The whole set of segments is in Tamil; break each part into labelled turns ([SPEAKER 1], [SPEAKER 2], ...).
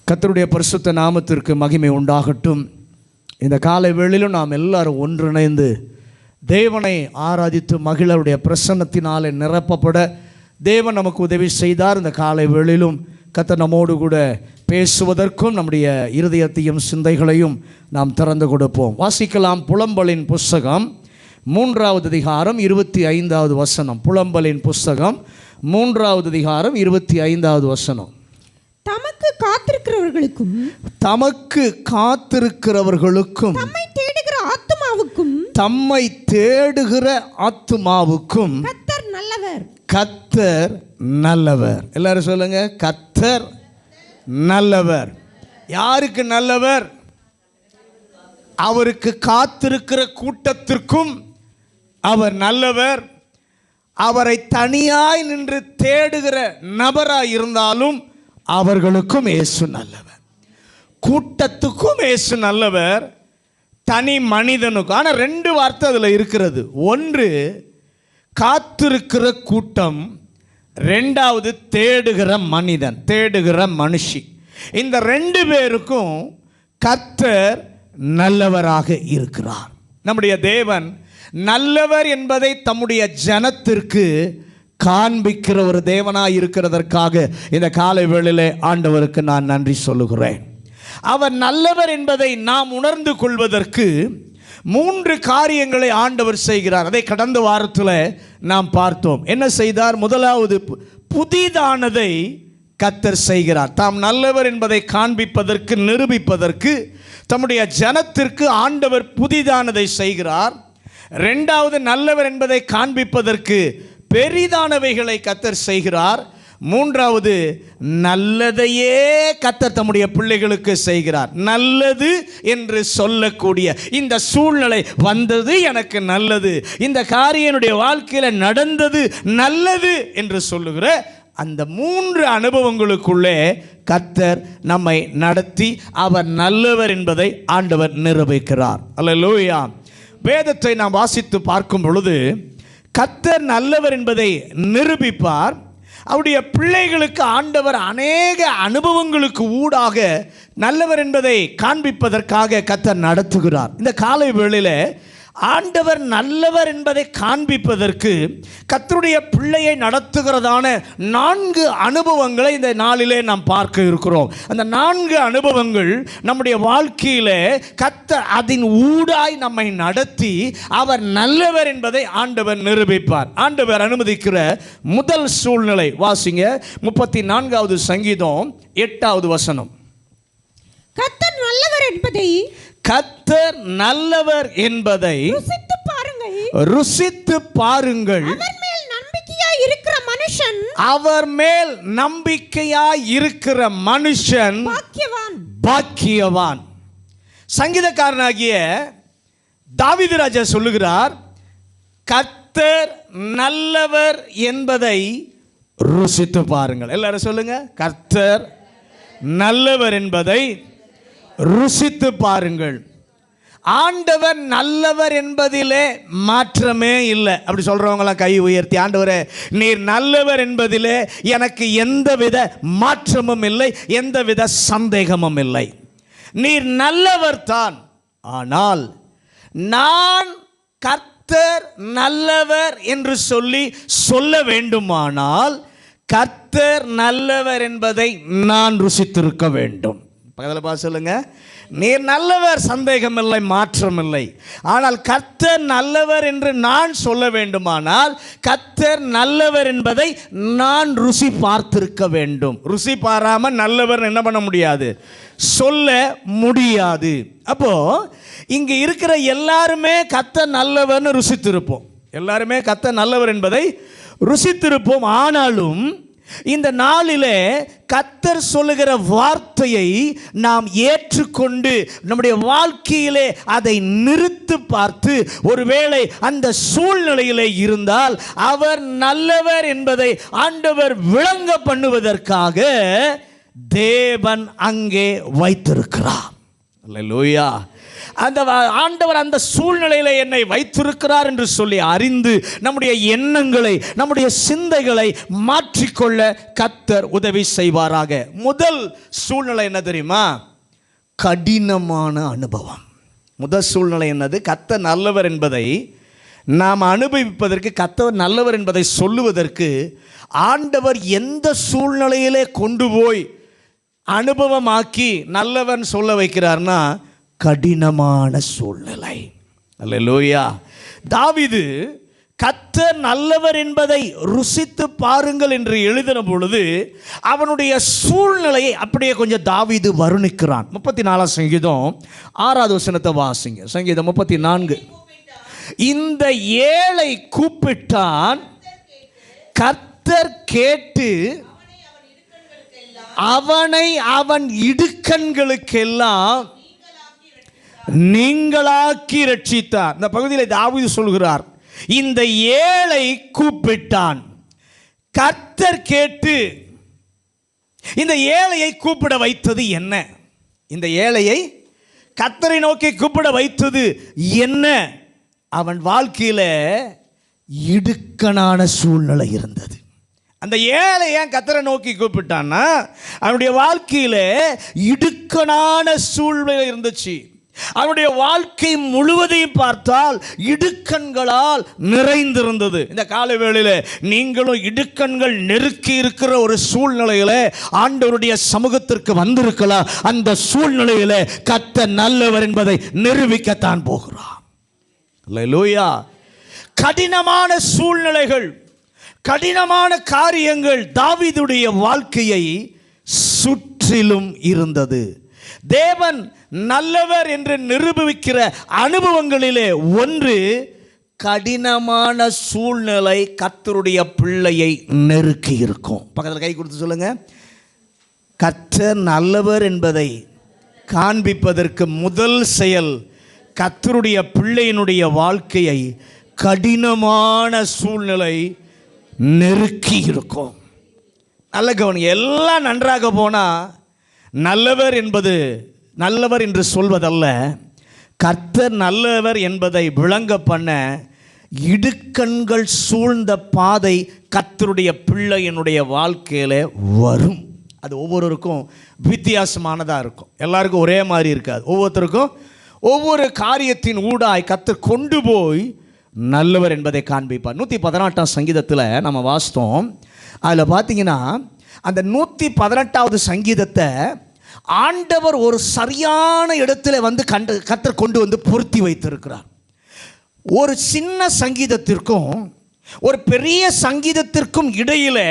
[SPEAKER 1] கர்த்தருடைய பரிசுத்த நாமத்திற்கு மகிமை உண்டாகட்டும். இந்த காலை வேளையிலும் நாம் எல்லாரும் ஒன்றிணைந்து தேவனை ஆராதித்து மகிழருடைய பிரசன்னத்தினாலே நிரப்பப்பட தேவன் நமக்கு உதவி செய்தார். இந்த காலை வேளையிலும் கர்த்தர் நம்மோடு கூட பேசுவதற்கும் நம்முடைய இருதயத்தையும் சிந்தைகளையும் நாம் திறந்து கொடுப்போம். வாசிக்கலாம். புலம்பலின் புஸ்தகம் 3வது அதிகாரம் 25வது வசனம். புலம்பலின் புஸ்தகம் 3வது அதிகாரம் 25வது வசனம்.
[SPEAKER 2] தமக்கு காத்திருக்கிறவர்களுக்கும் தம்மை தேடுகிற ஆத்துமாவுக்கும்
[SPEAKER 1] கர்த்தர் நல்லவர். எல்லாரும் சொல்லுங்க, கர்த்தர் நல்லவர். யாருக்கு நல்லவர்? அவருக்கு காத்திருக்கிற கூட்டத்திற்கும் அவர் நல்லவர். அவரை தனியாய் நின்று தேடுகிற நபராய் இருந்தாலும் அவர்களுக்கும் இயேசு நல்லவர். கூட்டத்துக்கும் இயேசு நல்லவர், தனி மனிதனுக்கும். ஆனால் 2 வார்த்தை அதில் இருக்கிறது. ஒன்று காத்திருக்கிற கூட்டம், 2வது தேடுகிற மனிதன், தேடுகிற மனுஷி. இந்த 2 பேருக்கும் கர்த்தர் நல்லவராக இருக்கிறார். நம்முடைய தேவன் நல்லவர் என்பதை தம்முடைய ஜனத்திற்கு காண்பிக்கிற ஒரு தேவனாய் இருக்கிறதற்காக இந்த காலை வேளையிலே ஆண்டவருக்கு நான் நன்றி சொல்லுகிறேன். அவர் நல்லவர் என்பதை நாம் உணர்ந்து கொள்வதற்கு 3 காரியங்களை ஆண்டவர் செய்கிறார். அதை கடந்த வாரத்தில் நாம் பார்த்தோம். என்ன செய்தார்? முதலாவது, புதிதானதை கர்த்தர் செய்கிறார். தாம் நல்லவர் என்பதை காண்பிப்பதற்கு, நிரூபிப்பதற்கு தம்முடைய ஜனத்திற்கு ஆண்டவர் புதிதானதை செய்கிறார். 2வது, நல்லவர் என்பதை காண்பிப்பதற்கு பெரிதானவைகளை கர்த்தர் செய்கிறார். 3வது, நல்லதையே கர்த்தர் தம்முடைய பிள்ளைகளுக்கு செய்கிறார். நல்லது என்று சொல்லக்கூடிய இந்த சூழ்நிலை வந்தது, எனக்கு நல்லது, இந்த காரியம் என்னுடைய வாழ்க்கையில் நடந்தது நல்லது என்று சொல்லுகிற அந்த 3 அனுபவங்களுக்குள்ளே கர்த்தர் நம்மை நடத்தி அவர் நல்லவர் என்பதை ஆண்டவர் நிரூபிக்கிறார். அல்லேலூயா. வேதத்தை நாம் வாசித்து பார்க்கும் பொழுது கர்த்தர் நல்லவர் என்பதை நிரூபிப்பார். அவருடைய பிள்ளைகளுக்கு ஆண்டவர் அநேக அனுபவங்களுக்கு ஊடாக நல்லவர் என்பதை காண்பிப்பதற்காக கர்த்தர் நடத்துகிறார். இந்த காலை வேளையில் ஆண்டவர் நல்லவர் என்பதை காண்பிப்பதற்கு கர்த்தருடைய பிள்ளையை நடத்துகிறதான 4 அனுபவங்களை இந்த நாளிலே நாம் பார்க்க இருக்கிறோம். அந்த 4 அனுபவங்கள் நம்முடைய வாழ்க்கையிலே கர்த்தர் அதன் ஊடாய் நம்மை நடத்தி அவர் நல்லவர் என்பதை ஆண்டவர் நிரூபிப்பார். ஆண்டவர் அனுமதிக்கிற முதல் சூழ்நிலை வாசிங்க. 34வது சங்கீதம் 8வது வசனம்.
[SPEAKER 2] கர்த்தர் நல்லவர் என்பதை
[SPEAKER 1] ருசித்து பாருங்கள். அவர் மேல் நம்பிக்கையாய் இருக்கிற மனுஷன் பாக்கியவான். சங்கீதக்காரனாகிய தாவீது ராஜா சொல்லுகிறார், கர்த்தர் நல்லவர் என்பதை ருசித்து பாருங்கள். எல்லாரும் சொல்லுங்க, கர்த்தர் நல்லவர் என்பதை ருசித்து பாருங்கள். ஆண்டவர் நல்லவர் என்பதிலே மாற்றமே இல்லை. அப்படி சொல்றவங்களாம் கை உயர்த்தி, ஆண்டவரே நீர் நல்லவர் என்பதிலே எனக்கு எந்தவித மாற்றமும் இல்லை, எந்தவித சந்தேகமும் இல்லை. நீர் நல்லவர் தான். ஆனால் நான் கர்த்தர் நல்லவர் என்று சொல்ல வேண்டுமானால் கர்த்தர் நல்லவர் என்பதை நான் ருசித்திருக்க வேண்டும். பக்கத்தில் பார்த்து சொல்லுங்க, நீர் நல்லவர், சந்தேகம் இல்லை, மாற்றம் இல்லை. ஆனால் கர்த்தர் நல்லவர் என்று நான் சொல்ல வேண்டுமானால் கர்த்தர் நல்லவர் என்பதை நான் ருசி பார்த்திருக்க வேண்டும். ருசி பாராமல் நல்லவர் என்ன பண்ண முடியாது, சொல்ல முடியாது. அப்போ இங்கு இருக்கிற எல்லாருமே கர்த்தர் நல்லவர்னு ருசித்திருப்போம். எல்லாருமே கர்த்தர் நல்லவர் என்பதை ருசித்திருப்போம். ஆனாலும் இந்த நாளிலே கர்த்தர் சொல்லுகிற வார்த்தையை நாம் ஏற்றுக்கொண்டு நம்முடைய வாழ்க்கையிலே அதை நிறுத்து பார்த்து, ஒருவேளை அந்த சூழ்நிலையிலே இருந்தால் அவர் நல்லவர் என்பதை ஆண்டவர் விளங்க பண்ணுவதற்காக தேவன் அங்கே வைத்திருக்கிறார். அல்லேலூயா. அந்த ஆண்டவர் அந்த சூழ்நிலையில் என்னை வைத்திருக்கிறார் என்று சொல்லி அறிந்து நம்முடைய எண்ணங்களை, நம்முடைய சிந்தைகளை மாற்றிக்கொள்ள கர்த்தர் உதவி செய்வாராக. முதல் சூழ்நிலை என்ன தெரியுமா? கடினமான அனுபவம். முதல் சூழ்நிலை என்னது? கர்த்தர் நல்லவர் என்பதை நாம் அனுபவிப்பதற்கு, கர்த்தர் நல்லவர் என்பதை சொல்லுவதற்கு ஆண்டவர் எந்த சூழ்நிலையிலே கொண்டு போய் அனுபவமாக்கி நல்லவன் சொல்ல வைக்கிறார்னா கடினமான சூழ்நிலை. அல்லேலூயா. தாவீது கர்த்தர் நல்லவர் என்பதை ருசித்து பாருங்கள் என்று எழுதின பொழுது அவனுடைய சூழ்நிலையை அப்படியே கொஞ்சம் தாவீது வருணிக்கிறான். 34 சங்கீதம் 6வது வசனத்தை வாசிங்க. சங்கீதம் 34. இந்த ஏழை கூப்பிட்டான், கர்த்தர் கேட்டு அவனை அவன் இடுக்கண்களுக்கெல்லாம் நீங்களாக்கி ரட்சித்தார். இந்த பகுதியில் தாவீது சொல்கிறார், இந்த ஏழை கூப்பிட்டான், கர்த்தர் கேட்டு. இந்த ஏழையை கூப்பிட வைத்தது என்ன? இந்த ஏழையை கர்த்தரை நோக்கி கூப்பிட வைத்தது என்ன? அவன் வாழ்க்கையில் இடுக்கணான சூழ்நிலை இருந்தது. அந்த ஏழை ஏன் கர்த்தரை நோக்கி கூப்பிட்டான்னா அவனுடைய வாழ்க்கையில் இடுக்கணான சூழ்நிலை இருந்துச்சு. அவனுடைய வாழ்க்கை முழுவதையும் பார்த்தால் இடுக்கண்களால் நிறைந்திருந்தது. இந்த காலை வேளையில் நீங்களும் இடுக்கண்கள் நெருக்கி இருக்கிற ஒரு சூழ்நிலையில் ஆண்டவருடைய சமூகத்திற்கு வந்திருக்கலாம். அந்த சூழ்நிலையில் கர்த்தர் நல்லவர் என்பதை நிரூபிக்கத்தான் போகிறார். அல்லேலூயா. கடினமான சூழ்நிலைகள், கடினமான காரியங்கள் தாவீதுடைய வாழ்க்கையை சுற்றிலும் இருந்தது. தேவன் நல்லவர் என்று நிரூபிக்கிற அனுபவங்களிலே ஒன்று, கடினமான சூழ்நிலை கர்த்தருடைய பிள்ளையை நெருக்கி இருக்கும். பக்கத்தில் கை கொடுத்து சொல்லுங்க, கர்த்தர் நல்லவர் என்பதை காண்பிப்பதற்கு முதல் செயல் கர்த்தருடைய பிள்ளையினுடைய வாழ்க்கையை கடினமான சூழ்நிலை நெருக்கி இருக்கும். நல்ல கவனி. எல்லாம் நன்றாக போனால் நல்லவர் என்பது நல்லவர் என்று சொல்வதல்ல, கர்த்தர் நல்லவர் என்பதை விளங்க பண்ண இடுக்கண்கள் சூழ்ந்த பாதை கர்த்தருடைய பிள்ளையினுடைய வாழ்க்கையில் வரும். அது ஒவ்வொருவருக்கும் வித்தியாசமானதாக இருக்கும். எல்லாருக்கும் ஒரே மாதிரி இருக்காது. ஒவ்வொருத்தருக்கும் ஒவ்வொரு காரியத்தின் ஊடாய் கர்த்தர் கொண்டு போய் நல்லவர் என்பதை காண்பிப்பார். 118ஆம் சங்கீதத்தில் நம்ம வாசித்தோம். அதில் பார்த்தீங்கன்னா அந்த 118வது சங்கீதத்தை ஆண்டவர் ஒரு சரியான இடத்துல வந்து கர்த்தர் கொண்டு வந்து பொருத்தி வைத்திருக்கிறார். ஒரு சின்ன சங்கீதத்திற்கும் ஒரு பெரிய சங்கீதத்திற்கும் இடையிலே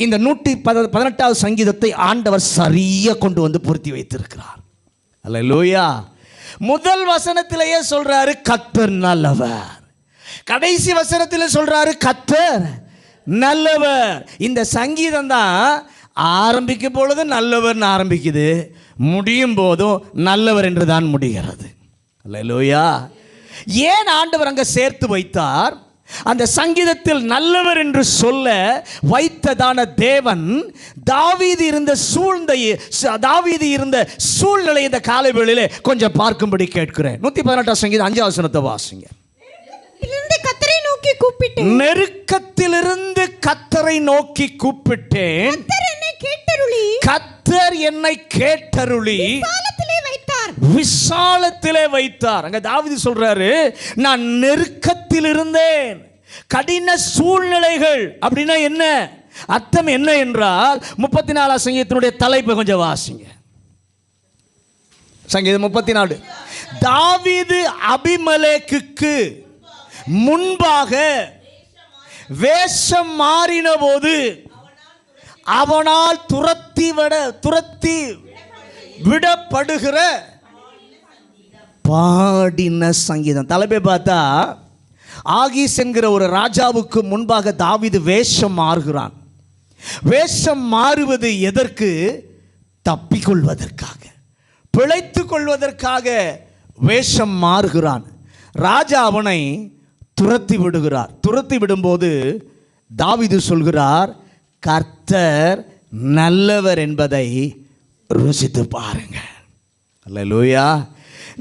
[SPEAKER 1] இந்த 118வது சங்கீதத்தை ஆண்டவர் சரியாக கொண்டு வந்து பொருத்தி வைத்திருக்கிறார். அல்லேலூயா. முதல் வசனத்திலேயே சொல்றாரு கர்த்தர் நல்லவர். கடைசி வசனத்தில் சொல்றாரு கர்த்தர் நல்லவர். இந்த சங்கீதம் தான் ஆரம்பிக்கும் பொழுது நல்லவர்னு ஆரம்பிக்குது, முடியும் போதும் நல்லவர் என்று தான் முடிகிறது. அல்லேலூயா. ஏன் ஆண்டவர் அங்கே சேர்த்து வைத்தார்? அந்த சங்கீதத்தில் நல்லவர் என்று சொல்ல வைத்ததான தேவன் தாவீது இருந்த சூழ்நிலை இந்த காலை வேளையிலே கொஞ்சம் பார்க்கும்படி கேட்கிறேன். 118ஆம் சங்கீதம் 5வது வசனத்தை வாசிங்க.
[SPEAKER 2] கர்த்தரை நோக்கி கூப்பிட்டேன்,
[SPEAKER 1] நெருக்கத்திலிருந்து கர்த்தரை நோக்கி கூப்பிட்டேன், கர்த்தர் என்னை கேட்டருளி விசாலத்திலே வைத்தார். அங்க தாவீது சொல்றாரு, நான் நெருக்கத்தில் இருந்தேன். கடின சூழ்நிலைகள் அப்படின்னா என்ன அர்த்தம்? என்ன என்றால் 34ஆம் சங்கீதத்தினுடைய தலைப்பை கொஞ்சம் வாசிங்க. சங்கீதம் 34. தாவீது அபிமெலேக்குக்கு முன்பாக வேஷம் மாறின போது அவனால் துரத்தி விடப்படுகிற பாடின சங்கீதம். தலைப்பை பார்த்தா ஆகீஸ் என்கிற ஒரு ராஜாவுக்கு முன்பாக தாவீது வேஷம் மாறுகிறான். வேஷம் மாறுவது எதற்கு? தப்பிக்கொள்வதற்காக, பிழைத்து கொள்வதற்காக வேஷம் மாறுகிறான். ராஜா அவனை துரத்தி விடுகிறார். துரத்தி விடும்போது தாவீது சொல்கிறார், கர்த்தர் நல்லவர் என்பதை ருசித்து பாருங்க. அல்லேலூயா.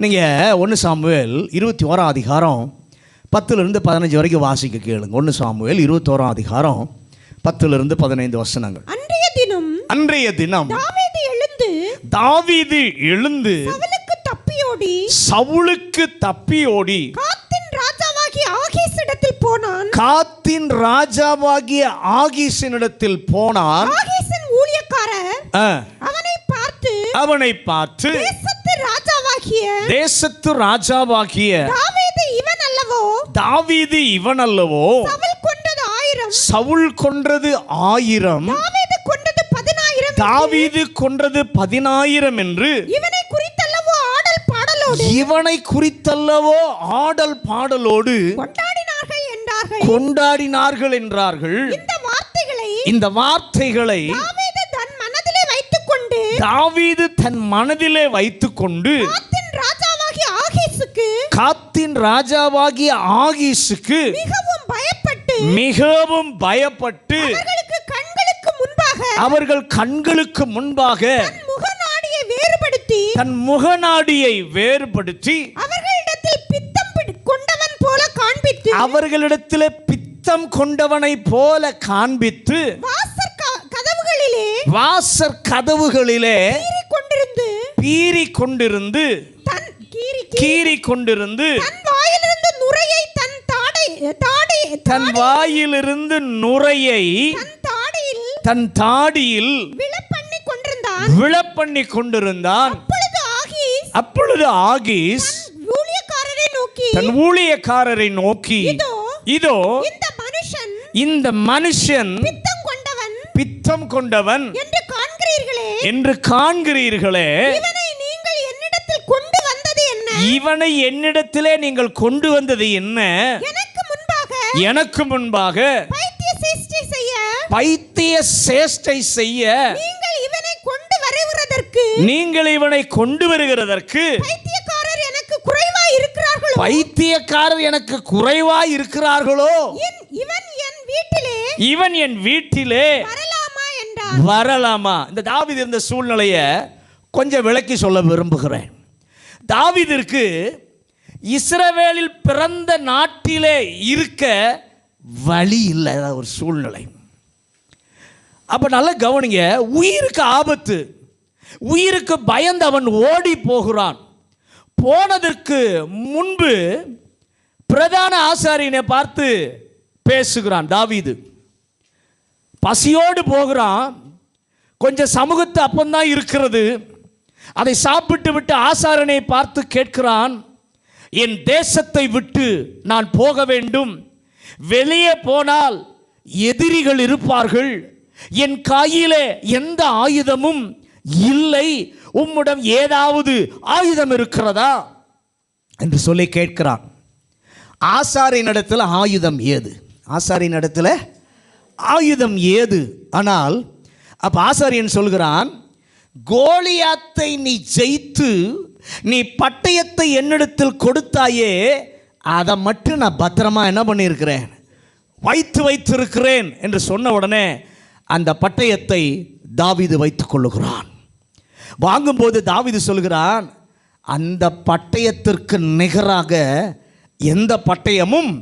[SPEAKER 1] நீங்கள் 1 சாமுவேல் 21 அதிகாரம் 10-15 வரைக்கும் வாசிக்க கேளுங்க. 1 சாமுவேல் 21 அதிகாரம் 10-15 வசனங்கள். அன்றைய தினம் தாவீது எழுந்து சவுலுக்கு தப்பி ஓடி காத்தின் ராஜாவாகிய ஆகீசினிடத்தில் போனான். அவனை பார்த்து தேசத்து ராஜாவாகிய தாவீது இவன் அல்லவோ, சவுல் கொன்றது 1000, தாவீது கொன்றது 10,000 என்று இவனை குறித்தல்லவோ ஆடல் பாடலோடு கொண்டாடினார்கள் என்றார்கள். இந்த வார்த்தைகளை தாவீது தன் மனதிலே வைத்துக்கொண்டு காத்தின் ராஜாவாகிய ஆகீசுக்கு மிகவும் பயப்பட்டு அவர்கள் கண்களுக்கு முன்பாக தன் முகநாடியை வேறுபடுத்தி அவர்களிடத்தில் பித்தம் கொண்டவனை போல காண்பித்து வாசற் கதவுகளிலே பீறி கொண்டிருந்து தன் வாயிலிருந்து நுரையை தன் தாடியில் விழப்பண்ணி கொண்டிருந்தான். அப்பொழுது ஆகீஸ் தன் ஊழியக்காரரை நோக்கி, இதோ இந்த மனுஷன் பித்தம் கொண்டவன் என்று காண்கிறீர்களே, இவனை என்னிடத்திலே நீங்கள் கொண்டு வந்தது என்ன? எனக்கு முன்பாக பைத்திய சேஷ்டை செய்ய நீங்கள் இவனை கொண்டு வருகிறதற்கு பைத்தியக்காரர் எனக்கு குறைவாய் இருக்கிறார்களோ? இவன் என் வீட்டிலே வரலாமா? இந்த தாவீது இருந்த சூழ்நிலையை கொஞ்சம் விளக்கி சொல்ல விரும்புகிறேன். தாவீதிற்கு இஸ்ரவேலில் பிறந்த நாட்டிலே இருக்க வழி இல்லை, ஒரு சூழ்நிலை. அப்ப நல்லா கவனிங்க, உயிருக்கு ஆபத்து, உயிருக்கு பயந்து அவன் ஓடி போகிறான். போனதற்கு முன்பு பிரதான ஆசாரியனை பார்த்து பேசுகிறான். தாவீது பசியோடு போகிறான். கொஞ்சம் சமூகத்து அப்பந்தான் இருக்கிறது, அதை சாப்பிட்டு விட்டு ஆசாரனை பார்த்து கேட்கிறான், என் தேசத்தை விட்டு நான் போக வேண்டும், வெளியே போனால் எதிரிகள் இருப்பார்கள், என் கையிலே எந்த ஆயுதமும் இல்லை, உம்மிடம் ஏதாவது ஆயுதம் இருக்கிறதா என்று சொல்லி கேட்கிறான். ஆசாரியனிடத்தில் ஆயுதம் ஏது? ஆசாரியனிடத்தில் ஆயுதம் ஏது? ஆனால் அப்ப ஆசாரியன் சொல்கிறான், கோலியாத்தை நீ ஜெயித்து நீ பட்டயத்தை என்னிடத்தில் கொடுத்தாயே, அதை மட்டும் நான் பத்திரமா என்ன பண்ணியிருக்கிறேன், வைத்திருக்கிறேன் என்று சொன்ன உடனே அந்த பட்டயத்தை தாவீது வைத்துக் கொள்ளுகிறான். வாங்கும்போது தாவீது சொல்கிறான், அந்த பட்டயத்திற்கு நிகராக எந்த பட்டயமும்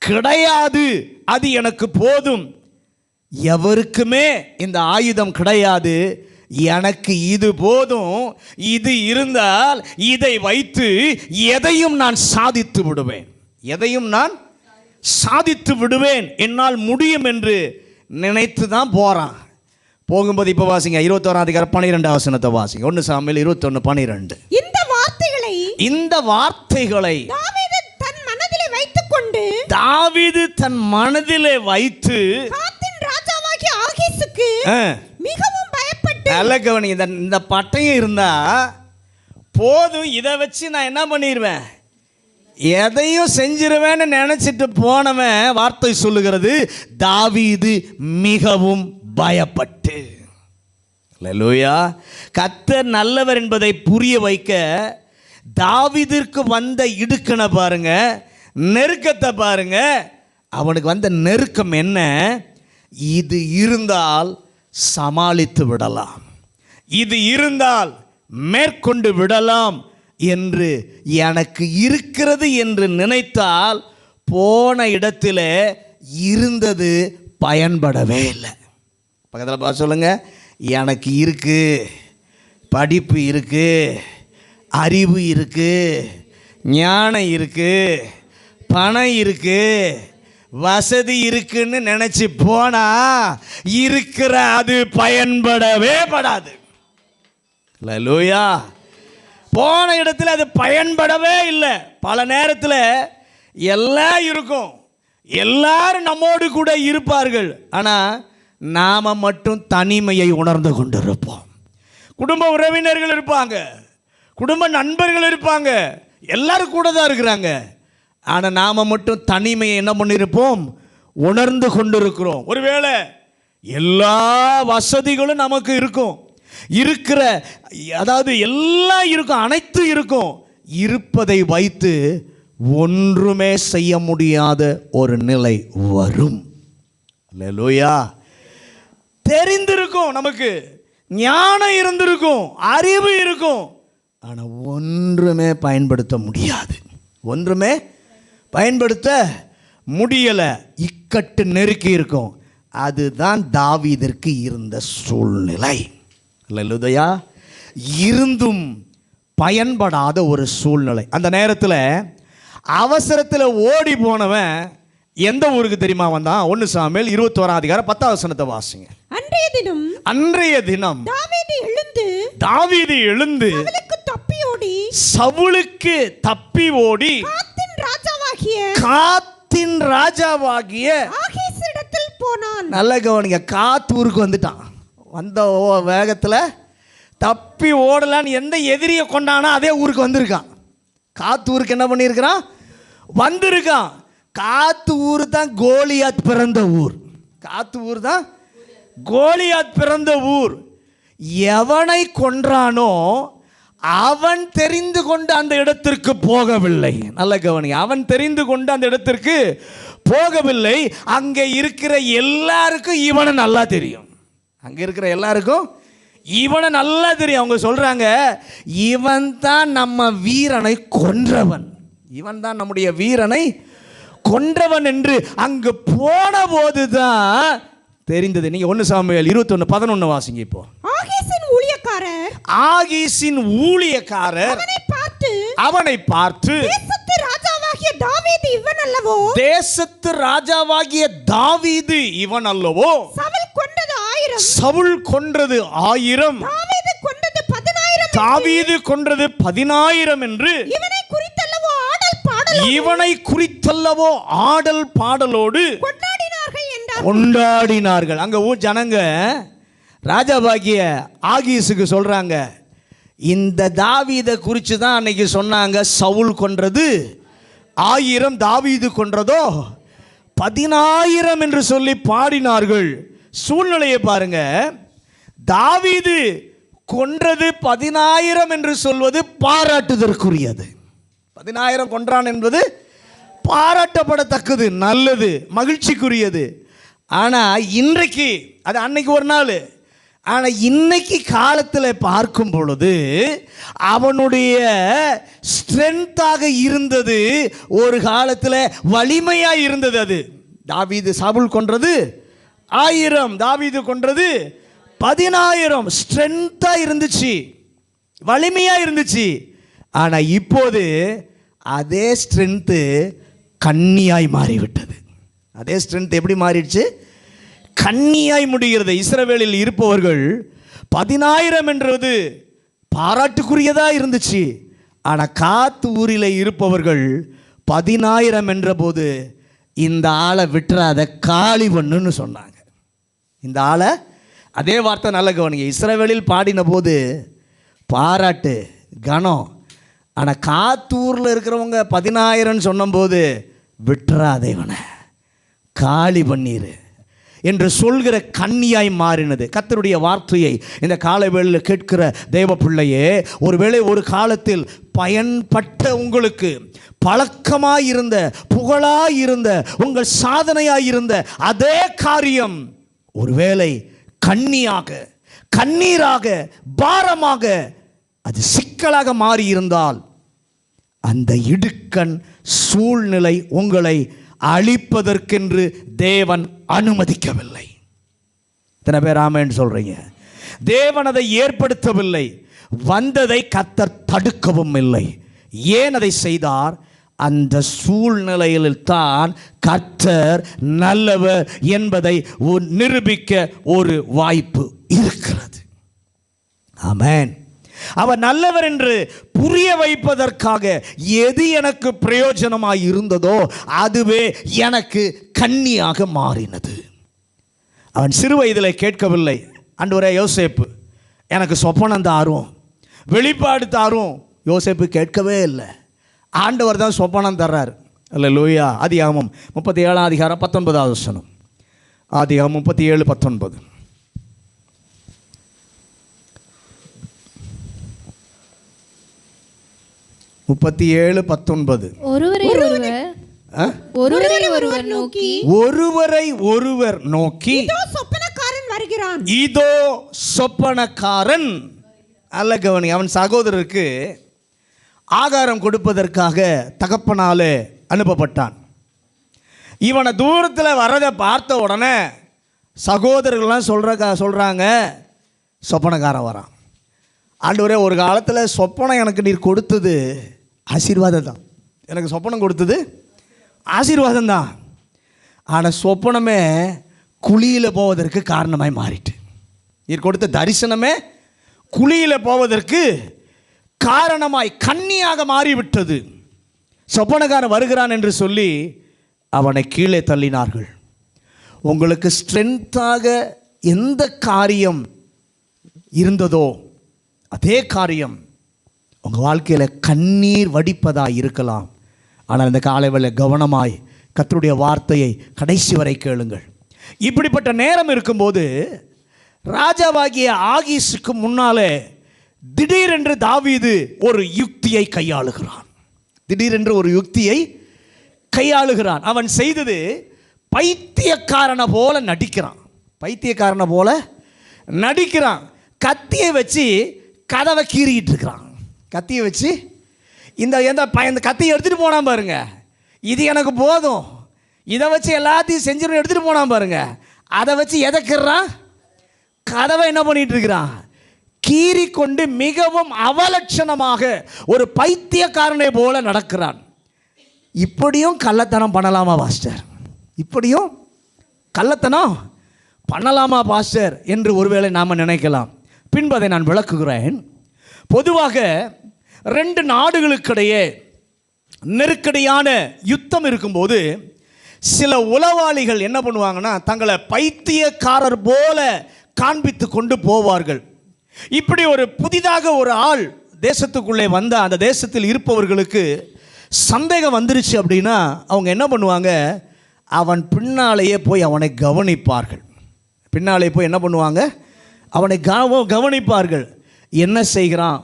[SPEAKER 1] கிடையாது, அது எனக்கு போதும், எவருக்குமே இந்த ஆயுதம் கிடையாது, எனக்கு இது போதும், இது இருந்தால் இதை வைத்து எதையும் நான் சாதித்து விடுவேன், எதையும் நான் சாதித்து விடுவேன், என்னால் முடியும் என்று நினைத்து தான் போறான். போகும்போது இப்ப வாசிங்க 21 அதிகாரம் 12 வசனத்தை வாசிங்க. 1 சாமுவேல் 21:12. இந்த வார்த்தைகளை தாவீது தன் மனதிலே வைத்து மிகவும் பயப்பட்டு, நல்ல கவனி, இந்த பட்டயம் இருந்தா போதும், இதை வச்சு நான் என்ன பண்ணிடுவேன், எதையும் செஞ்சிருவேன்னு நினைச்சிட்டு போனவன் வார்த்தை சொல்லுகிறது, தாவீது மிகவும் பயப்பட்டு. அல்லேலூயா. கர்த்தர் நல்லவர் என்பதை புரிய வைக்க தாவீதிற்கு வந்த இடுக்கணை பாருங்க, நெருக்கத்தை பாருங்க. அவனுக்கு வந்த நெருக்கம் என்ன? இது இருந்தால் சமாளித்து விடலாம், இது இருந்தால் மேற்கொண்டு விடலாம் என்று எனக்கு இருக்கிறது என்று நினைத்தால் போன இடத்துல இருந்தது பயன்படவே இல்லை. பக்கத்தில் பார்த்து சொல்லுங்க, எனக்கு இருக்கு, படிப்பு இருக்கு, அறிவு இருக்கு, ஞானம் இருக்கு, பணம் இருக்கு, வசதி இருக்குன்னு நினைச்சு போனா இருக்கிற அது பயன்படவே படாது. அல்லேலூயா. போன இடத்துல அது பயன்படவே இல்லை. பல நேரத்தில் எல்லாம் இருக்கும், எல்லாரும் நம்மோடு கூட இருப்பார்கள், ஆனால் நாம் மட்டும் தனிமையை உணர்ந்து கொண்டிருப்போம். குடும்ப உறவினர்கள் இருப்பாங்க, குடும்ப நண்பர்கள் இருப்பாங்க, எல்லாரும் கூட தான் இருக்கிறாங்க, ஆனால் நாம் மட்டும் தனிமையை என்ன பண்ணியிருப்போம், உணர்ந்து கொண்டிருக்கிறோம். ஒருவேளை எல்லா வசதிகளும் நமக்கு இருக்கும், இருக்கிற அதாவது எல்லாம் இருக்கும், அனைத்து இருக்கும், இருப்பதை வைத்து ஒன்றுமே செய்ய முடியாத ஒரு நிலை வரும். அல்லேலூயா. தெரிந்திருக்கும், நமக்கு ஞானம் இருந்திருக்கும், அறிவு இருக்கும், ஆனால் ஒன்றுமே பயன்படுத்த முடியாது, ஒன்றுமே பயன்படுத்த முடியலை, இக்கட்டு நெருக்கி இருக்கும். அதுதான் தாவீதிற்கு இருந்த சூழ்நிலை. அல்லேலூயா. இருந்தும் பயன்படாத ஒரு சூழ்நிலை. அந்த நேரத்தில் அவசரத்தில் ஓடி போனவன் எந்த ஊருக்கு தெரியுமா வந்தான்? 1 சாமுவேல் 21:10 வாசிங்க. அன்றைய தினம் தாவீது எழுந்து சவுலுக்கு தப்பி ஓடி காத்தின் ராஜாவாகிய ஆகீசிடத்தில் போனான். நல்ல கவனிங்க, காத் ஊருக்கு வந்துட்டான். வந்த வேகத்தில் தப்பி ஓடலான்னு எந்த எதிரியை கொண்டானா அதே ஊருக்கு வந்திருக்கான். காத்து ஊருக்கு என்ன பண்ணியிருக்கிறான்? வந்திருக்கான். காத்து ஊர் தான் கோலியாத் பிறந்த ஊர். காத்து ஊர் தான் கோலியாத் பிறந்த ஊர். எவனை கொன்றானோ அவன் தெரிந்து கொண்டு அந்த இடத்திற்கு போகவில்லை. நல்ல கவனி, அவன் தெரிந்து கொண்டு அந்த இடத்திற்கு போகவில்லை. அங்கே இருக்கிற எல்லாருக்கும் இவனை நல்லா தெரியும். அங்கே இருக்கிற எல்லாருக்கும் இவனை நல்லா தெரியும். அவங்க சொல்றாங்க, இவன் தான் நம்ம வீரனை கொன்றவன், இவன் தான் நம்முடைய வீரனை கொன்றவன் என்று அங்கு போன போதுதான் தெரிந்தது. நீங்க 1 சாமுவேல் 21:11 வாசிங்க. இப்போ ஆகீசின் ஊழியக்காரர் அவனை பார்த்து தேசத்து ராஜாவாகிய தாவீது இவன் அல்லவோ, சவுல் கொன்றது 1000, தாவீது கொன்றது 10,000 என்று இவனை குறித்தல்லவோ ஆடல் பாடலோடு கொண்டாடினார்கள். அங்க ஜனங்க ராஜாவாகிய ஆகீசுக்கு சொல்றாங்க, இந்த தாவீதை குறித்து தான் அன்னைக்கு சொன்னாங்க, சவுல் கொன்றது 1000, தாவீது கொன்றதோ 10,000 என்று சொல்லி பாடினார்கள். சூழ்நிலையை பாருங்க, தாவீது கொன்றது 10,000 என்று சொல்வது பாராட்டுதற்குரியது. 10,000 கொன்றான் என்பது பாராட்டப்படத்தக்கது, நல்லது, மகிழ்ச்சிக்குரியது. ஆனால் இன்றைக்கு, அது அன்னைக்கு ஒரு நாள், ஆனால் இன்னைக்கு காலத்தில் பார்க்கும் பொழுது அவனுடைய ஸ்ட்ரென்த்தாக இருந்தது, ஒரு காலத்தில் வலிமையாக இருந்தது. அது தாவீது சவுல் கொன்றது 1000, தாவீது கொன்றது 10,000, ஸ்ட்ரென்த்தாக இருந்துச்சு, வலிமையாக இருந்துச்சு. ஆனால் இப்போது அதே ஸ்ட்ரென்த்து கண்ணியாய் மாறிவிட்டது. அதே ஸ்ட்ரென்த் எப்படி மாறிடுச்சு? கண்ணியாய் முடிகிறது. இஸ்ரவேலில் இருப்பவர்கள் 10,000 என்றது பாராட்டுக்குரியதாக இருந்துச்சு. ஆனால் காத்து ஊரில் இருப்பவர்கள் 10,000 என்ற போது இந்த ஆளை விட்டுறாத, காளி பண்ணுன்னு சொன்னாங்க. இந்த ஆளை, அதே வார்த்தை நல்ல கவனிங்க, இஸ்ரவேலில் பாடின போது பாராட்டு, கனம். ஆனால் காத்தூரில் இருக்கிறவங்க 10,000 சொன்னபோது விட்டுறாதே, இவனை காளி பண்ணீரு என்று சொல்கிற கண்ணியாய் மாறினது. கர்த்தருடைய வார்த்தையை இந்த காலை வேளையில் கேட்கிற தேவ பிள்ளையே, ஒருவேளை ஒரு காலத்தில் பயன்பட்ட, உங்களுக்கு பழக்கமாயிருந்த, புகழாயிருந்த, உங்கள் சாதனையாயிருந்த அதே காரியம் ஒருவேளை கண்ணியாக, கண்ணீராக, பாரமாக அது சிக்கலாக மாறி இருந்தால் அந்த இடுக்கண் சூழ்நிலை உங்களை அழிப்பதற்கென்று தேவன் அனுமதிக்கவில்லை. இத்தனை பேர் ஆமென் சொல்றீங்க? தேவன் அதை ஏற்படுத்தவில்லை. வந்ததை கர்த்தர் தடுக்கவும் இல்லை. ஏன் அதை செய்தார்? அந்த சூழ்நிலையில் தான் கர்த்தர் நல்லவர் என்பதை நிரூபிக்க ஒரு வாய்ப்பு இருக்கிறது. ஆமென். அவர் நல்லவர் என்று புரிய வைப்பதற்காக எது எனக்கு பிரயோஜனமாய் இருந்ததோ அதுவே எனக்கு கண்ணியாக மாறினது. அவன் சிறு வயதில் கேட்கவில்லை, ஆண்டவரே யோசேப்பு எனக்கு சொப்பனம் தாரும், வெளிப்பாடு தாரும். யோசேப்பு கேட்கவே இல்லை. ஆண்டவர் தான் சொப்பனம் தர்றார். அல்லேலூயா. ஆதியாகமம் 37 அதிகாரம் 19வது வசனம். ஆதியாகமம் 37:19. ஒருவரை ஒருவர் நோக்கி இதோ சொப்பனக்காரன். அல்ல கவனி, அவன் சகோதரருக்கு ஆகாரம் கொடுப்பதற்காக தகப்பனாலே அனுப்பப்பட்டான். இவனை தூரத்தில் வரதை பார்த்த உடனே சகோதரர்கள்லாம் சொல்கிறாங்க சொப்பனக்காரன் வரான். ஆண்டவரே, ஒரு காலத்தில் சொப்பனம் எனக்கு நீர் கொடுத்தது ஆசீர்வாதம் தான். எனக்கு சொப்பனம் கொடுத்தது ஆசீர்வாதம் தான். ஆனால் சொப்பனமே குழியில் போவதற்கு காரணமாய் மாறிட்டு, நீர் கொடுத்த தரிசனமே குழியில் போவதற்கு காரணமாய் கண்ணியாக மாறிவிட்டது. சொப்பனக்காரன் வருகிறான் என்று சொல்லி அவனை கீழே தள்ளினார்கள். உங்களுக்கு ஸ்ட்ரென்த்தாக எந்த காரியம் இருந்ததோ அதே காரியம் உங்கள் வாழ்க்கையில் கண்ணீர் வடிப்பதாக இருக்கலாம். ஆனால் இந்த காலைவேளை கவனமாய் கர்த்தருடைய வார்த்தையை கடைசி வரை கேளுங்கள். இப்படிப்பட்ட நேரம் இருக்கும்போது ராஜாவாகிய ஆகீசுக்கு முன்னாலே திடீரென்று தாவீது ஒரு யுக்தியை கையாளுகிறான். திடீரென்று ஒரு யுக்தியை கையாளுகிறான். அவன் செய்தது பைத்தியக்காரனை போல நடிக்கிறான். பைத்தியக்காரனை போல நடிக்கிறான். கத்தியை வச்சு கதவை கீறிக்கிட்டு இருக்கிறான். கத்தியை வச்சு இந்த கத்தியை எடுத்துகிட்டு போனான் பாருங்க, இது எனக்கு போதும், இதை வச்சு எல்லாத்தையும் செஞ்சு எடுத்துகிட்டு போனான் பாருங்க. அதை வச்சு எதைக்கிறான்? கதவை என்ன பண்ணிட்டு இருக்கிறான்? கீறி கொண்டு மிகவும் அவலட்சணமாக ஒரு பைத்தியக்காரனை போல நடக்கிறான். இப்படியும் கள்ளத்தனம் பண்ணலாமா பாஸ்டர்? இப்படியும் கள்ளத்தனம் பண்ணலாமா பாஸ்டர் என்று ஒருவேளை நாம் நினைக்கலாம். பின்பதை நான் விளக்குகிறேன். பொதுவாக 2 நாடுகளுக்கிடையே நெருக்கடியான யுத்தம் இருக்கும்போது சில உளவாளிகள் என்ன பண்ணுவாங்கன்னா, தங்களை பைத்தியக்காரர் போல காண்பித்து கொண்டு போவார்கள். இப்படி ஒரு புதிதாக ஒரு ஆள் தேசத்துக்குள்ளே வந்த அந்த தேசத்தில் இருப்பவர்களுக்கு சந்தேகம் வந்துருச்சு அப்படின்னா அவங்க என்ன பண்ணுவாங்க, அவன் பின்னாலேயே போய் அவனை கவனிப்பார்கள். பின்னாலே போய் என்ன பண்ணுவாங்க, அவனை கவனிப்பார்கள். என்ன செய்கிறான்,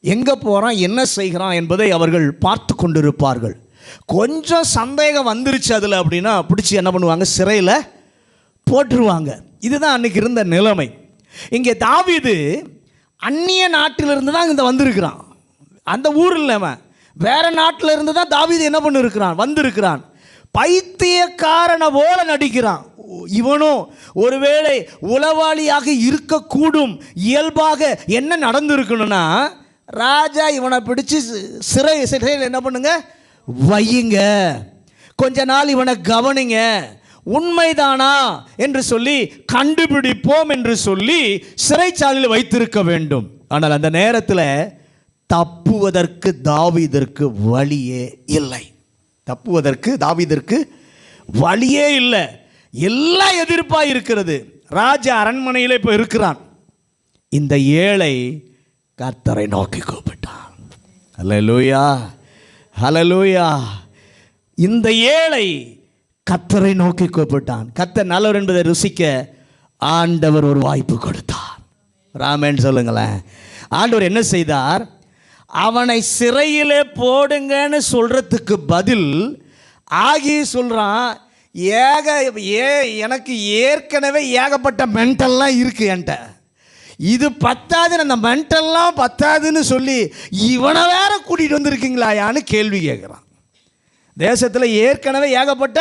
[SPEAKER 1] எங்கே போகிறான், என்ன செய்கிறான் என்பதை அவர்கள் பார்த்து கொண்டிருப்பார்கள். கொஞ்சம் சந்தேகம் வந்துருச்சு அதில் அப்படின்னா பிடிச்சி என்ன பண்ணுவாங்க, சிறையில் போட்டுருவாங்க. இதுதான் அன்றைக்கி இருந்த நிலைமை. இங்கே தாவீது அந்நிய நாட்டிலிருந்து தான் இந்த வந்திருக்கிறான். அந்த ஊரில் அவன் வேறு நாட்டில் இருந்து தான் தாவீது என்ன பண்ணிருக்கிறான், வந்திருக்கிறான். பைத்தியக்காரனை போல நடிக்கிறான். இவனும் ஒருவேளை உளவாளியாக இருக்கக்கூடும். இயல்பாக என்ன நடந்திருக்கணும்னா, ராஜா இவனை பிடிச்சி சிறையில் என்ன பண்ணுங்க, வையுங்க, கொஞ்ச நாள் இவனை கவனிங்க, உண்மைதானா என்று சொல்லி கண்டுபிடிப்போம் என்று சொல்லி சிறைச்சாலையில் வைத்திருக்க வேண்டும். ஆனால் அந்த நேரத்தில் தப்புவதற்கு தாவீதிற்கு வழியே இல்லை. தப்புவதற்கு தாவீதிற்கு வழியே இல்லை. எல்லாம் எதிர்ப்பாக இருக்கிறது. ராஜா அரண்மனையில் இப்போ இருக்கிறான். இந்த ஏழை கர்த்தரை நோக்கி கூப்பிட்டான். ஹல்லேலூயா, ஹல்லேலூயா. இந்த ஏழை கர்த்தரை நோக்கி கூப்பிட்டான். கர்த்தர் நல்லவர் என்பதை ருசிக்க ஆண்டவர் ஒரு வாய்ப்பு கொடுத்தார். ராமேன் சொல்லுங்களேன். ஆண்டவர் என்ன செய்தார், அவனை சிறையிலே போடுங்கன்னு சொல்கிறதுக்கு பதில் ஆகி சொல்கிறான், எனக்கு ஏற்கனவே ஏகப்பட்ட மென்டல்லாம் இருக்குது என்கிட்ட, இது பத்தாதுன்னு, அந்த மென்டல்லாம் பத்தாதுன்னு சொல்லி இவனை வேற கூட்டிகிட்டு வந்திருக்கீங்களாயான்னு கேள்வி கேட்குறான். தேசத்தில் ஏற்கனவே ஏகப்பட்ட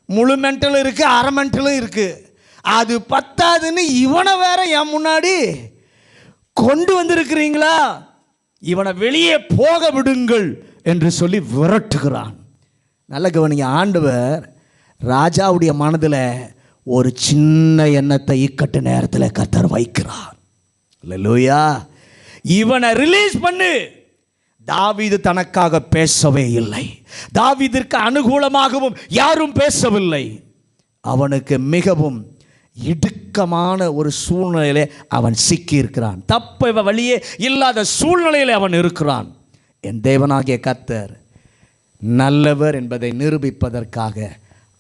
[SPEAKER 1] முழு மென்டலும் இருக்குது, அரை மென்டலும் இருக்குது. அது பத்தாதுன்னு இவனை வேற என் முன்னாடி கொண்டு வந்திருக்கிறீங்களா, இவனை வெளியே போக விடுங்கள் என்று சொல்லி விரட்டுகிறான். நல்ல கவனிங்க, ஆண்டவர் ராஜாவுடைய மனதில் ஒரு சின்ன எண்ணத்தை இக்கட்டு நேரத்தில் கர்த்தர் வைக்கிறார். அல்லேலூயா. இவனை ரிலீஸ் பண்ணு. தாவீது தனக்காக பேசவே இல்லை, தாவீதிற்கு அனுகூலமாகவும் யாரும் பேசவில்லை. அவனுக்கு மிகவும் இடுக்கமான ஒரு சூழ்நிலையிலே அவன் சிக்கி இருக்கிறான். தப்ப வழியே இல்லாத சூழ்நிலையிலே அவன் இருக்கிறான். என் தேவனாகிய கர்த்தர் நல்லவர் என்பதை நிரூபிப்பதற்காக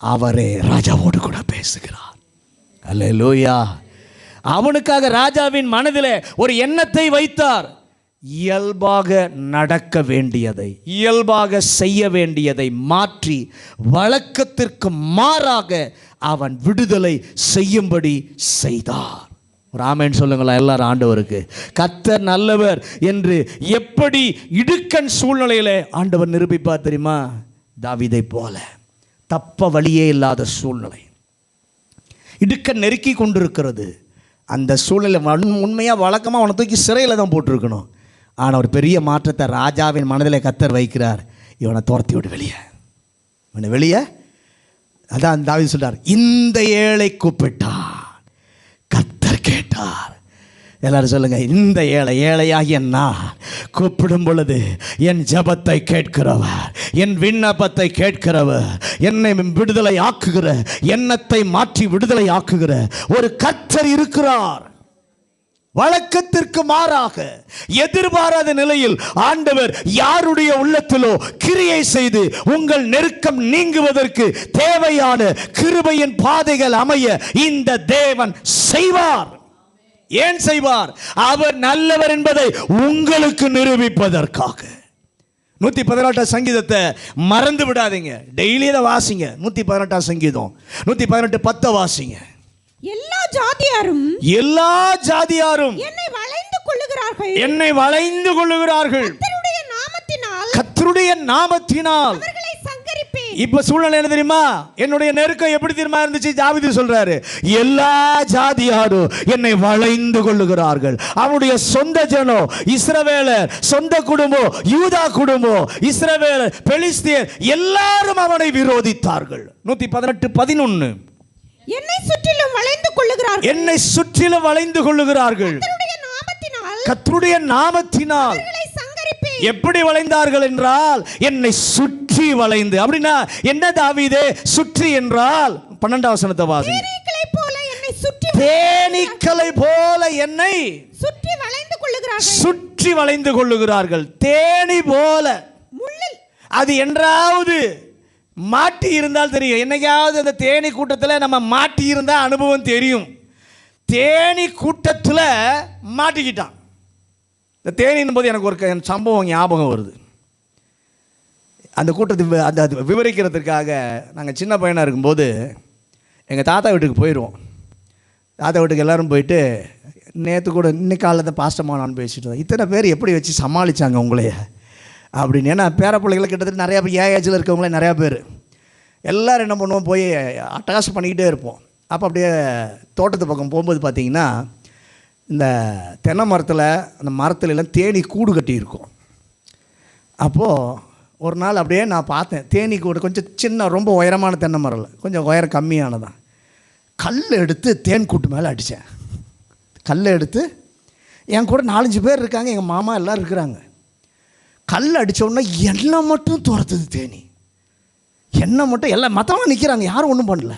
[SPEAKER 1] அவரே ராஜாவோடு கூட பேசுகிறார். அல்லேலூயா. அவனுக்காக ராஜாவின் மனதிலே ஒரு எண்ணத்தை வைத்தார். இயல்பாக நடக்க வேண்டியதை, இயல்பாக செய்ய வேண்டியதை மாற்றி வழக்கத்திற்கு மாறாக அவன் விடுதலை செய்யும்படி செய்தார். ஒரு ஆமென் சொல்லுங்களா எல்லாரும் ஆண்டவருக்கு. கர்த்தர் நல்லவர் என்று எப்படி இடுக்கண் சூழ்நிலையில் ஆண்டவர் நிரூபிப்பார் தெரியுமா? தாவீதை போல தப்ப வழியே இல்லாத சூழ்நிலை, இடுக்கண் நெருக்கி கொண்டிருக்கிறது. அந்த சூழ்நிலை உண்மையாக வழக்கமாக அவனை தூக்கி சிறையில் தான் போட்டிருக்கணும். ஆனால் ஒரு பெரிய மாற்றத்தை ராஜாவின் மனதில் கர்த்தர் வைக்கிறார். இவனை துரத்தி விடு வெளியே, இவனை வெளியே. அதான் தாவீது சொல்றார், இந்த ஏழை கூப்பிட்டார், கர்த்தர் கேட்டார். எல்லாரும் சொல்லுங்க, இந்த ஏழையாகிய நான் கூப்பிடும் பொழுது என் ஜெபத்தை கேட்கிறவர், என் விண்ணப்பத்தை கேட்கிறவர், என்னை விடுதலை ஆக்குகிற, எண்ணத்தை மாற்றி விடுதலை ஆக்குகிற ஒரு கர்த்தர் இருக்கிறார். வழக்கத்திற்கு மாறாக எதிர்பாராத நிலையில் ஆண்டவர் யாருடைய உள்ளத்திலோ கிரியை செய்து உங்கள் நெருக்கம் நீங்குவதற்கு தேவையான கிருபையின் பாதைகள் அமைய இந்த தேவன் செய்வார். ஏன் செய்வார்? அவர் நல்லவர் என்பதை உங்களுக்கு நிரூபிப்பதற்காக. 118 சங்கீதத்தை மறந்து விடாதீங்க, டெய்லி இதை வாசிங்க. 118 சங்கீதம் 118:10 வாசிங்க.
[SPEAKER 2] எல்லா ஜாதியாரும்
[SPEAKER 1] என்னை வளைந்து
[SPEAKER 2] கொள்ளுகிறார்கள்,
[SPEAKER 1] கர்த்தருடைய நாமத்தினால்
[SPEAKER 2] அவர்களை சங்கரிப்பேன்.
[SPEAKER 1] இப்ப சூழ்நிலை என்ன தெரியுமா? என்னுடைய நெருக்கம் எப்படி தெரியுமா இருந்துச்சு? தாவீது சொல்றாரு, எல்லா ஜாதியாரும் என்னை வளைந்து கொள்ளுகிறார்கள். அவனுடைய சொந்த ஜனம் இஸ்ரவேலர், சொந்த குடும்பம் யூதா குடும்பம், இஸ்ரவேலர், பெலிஸ்தியர் எல்லாரும் அவனை விரோதித்தார்கள். 118:11
[SPEAKER 2] என்னை சுற்றிலும் வளைந்து கொள்ளுகிறார்கள்,
[SPEAKER 1] கர்த்தருடைய நாமத்தினால். எப்படி வளைந்தார்கள் என்றால் என்னை சுற்றி வளைந்து. அப்படின்னா என்ன தாவீதே? சுற்றி என்றால் 12 வசனத்தை வாசிங்க. தேனீக்களை போல என்னை சுற்றி வளைந்து கொள்ளுகிறார்கள். தேனி போல. அது என்றாவது மாட்டி இருந்தால் தெரியும். என்னைக்காவது அந்த தேனி கூட்டத்தில் நம்ம மாட்டி இருந்தால் அனுபவம் தெரியும். தேனி கூட்டத்தில் மாட்டிக்கிட்டான். இந்த தேனின் போது எனக்கு ஒரு சம்பவம் ஞாபகம் வருது. அந்த கூட்டத்தை அந்த விவரிக்கிறதுக்காக நாங்கள் சின்ன பையனாக இருக்கும்போது எங்கள் தாத்தா வீட்டுக்கு போயிடுவோம். தாத்தா வீட்டுக்கு எல்லோரும் போயிட்டு, நேற்று கூட இன்னைக்கு காலையில் பாஸ்டமாக நான் பேசிட்டு இருந்தேன், இத்தனை பேர் எப்படி வச்சு சமாளித்தாங்க உங்களைய அப்படின்னு. ஏன்னா பேர பிள்ளைகளை கிட்டத்தட்ட நிறையா பேர், ஏஜில் இருக்கவங்களே நிறையா பேர். எல்லோரும் என்ன பண்ணுவோம், போய் அட்டகாசம் பண்ணிக்கிட்டே இருப்போம். அப்போ அப்படியே தோட்டத்து பக்கம் போகும்போது பார்த்திங்கன்னா, இந்த தென்னை மரத்தில், அந்த மரத்துலலாம் தேனி கூடு கட்டியிருக்கும். அப்போது ஒரு நாள் அப்படியே நான் பார்த்தேன், தேனி கூடு கொஞ்சம் சின்ன, ரொம்ப உயரமான தென்னை மரம் இல்லை, கொஞ்சம் உயரம் கம்மியானதான். கல் எடுத்து தேன் கூட்டு மேலே அடித்தேன். கல் எடுத்து, என் கூட 4-5 பேர் இருக்காங்க, எங்கள் மாமா எல்லோரும் இருக்கிறாங்க. கல் அடித்தோடனே என்னை மட்டும் துரத்துது தேனி. என்னை மட்டும், எல்லாம் மற்றவங்க நிற்கிறாங்க, யாரும் ஒன்றும் பண்ணல.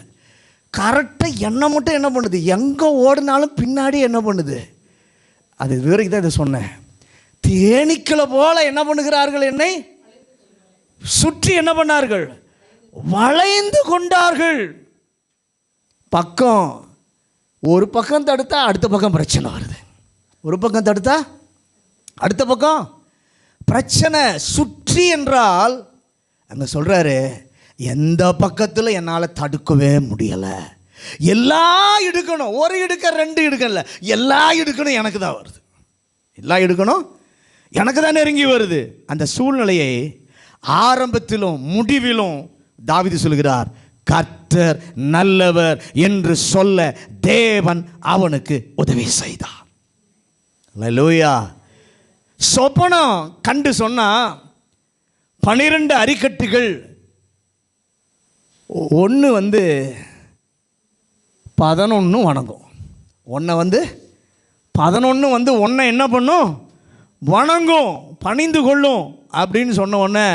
[SPEAKER 1] கரெக்டாக என்னை மட்டும் என்ன பண்ணுது, எங்கே ஓடினாலும் பின்னாடி என்ன பண்ணுது. அது விவரிக்கு தான் இதை சொன்னேன். தேனீக்களை போல என்ன பண்ணுகிறார்கள், என்னை சுற்றி என்ன பண்ணார்கள், வளைந்து கொண்டார்கள். பக்கம் ஒரு பக்கம் தடுத்தா அடுத்த பக்கம் பிரச்சனை வருது, ஒரு பக்கம் தடுத்தா அடுத்த பக்கம் பிரச்சனை. சுற்றி என்றால் அங்கே சொல்கிறாரு, எந்த பக்கத்தில் என்னால் தடுக்கவே முடியலை, எல்லாம் எடுக்கணும். ஒரு இடுக்க 2 இடுக்க இல்லை, எல்லா இடுக்கணும் எனக்கு தான் வருது. எல்லா இடுக்கணும் எனக்கு தான் நெருங்கி வருது. அந்த சூழ்நிலையை ஆரம்பத்திலும் முடிவிலும் தாவீது சொல்கிறார், கர்த்தர் நல்லவர் என்று சொல்ல தேவன் அவனுக்கு உதவி செய்தார். அல்லேலூயா. சொப்பனம் கண்டு சொன்னா 12 அரிக்கட்டுகள், ஒன்று 11 வணங்கும். 11 ஒன்றை என்ன பண்ணும்? வணங்கும், பணிந்து கொள்ளும் அப்படின்னு சொன்ன உடனே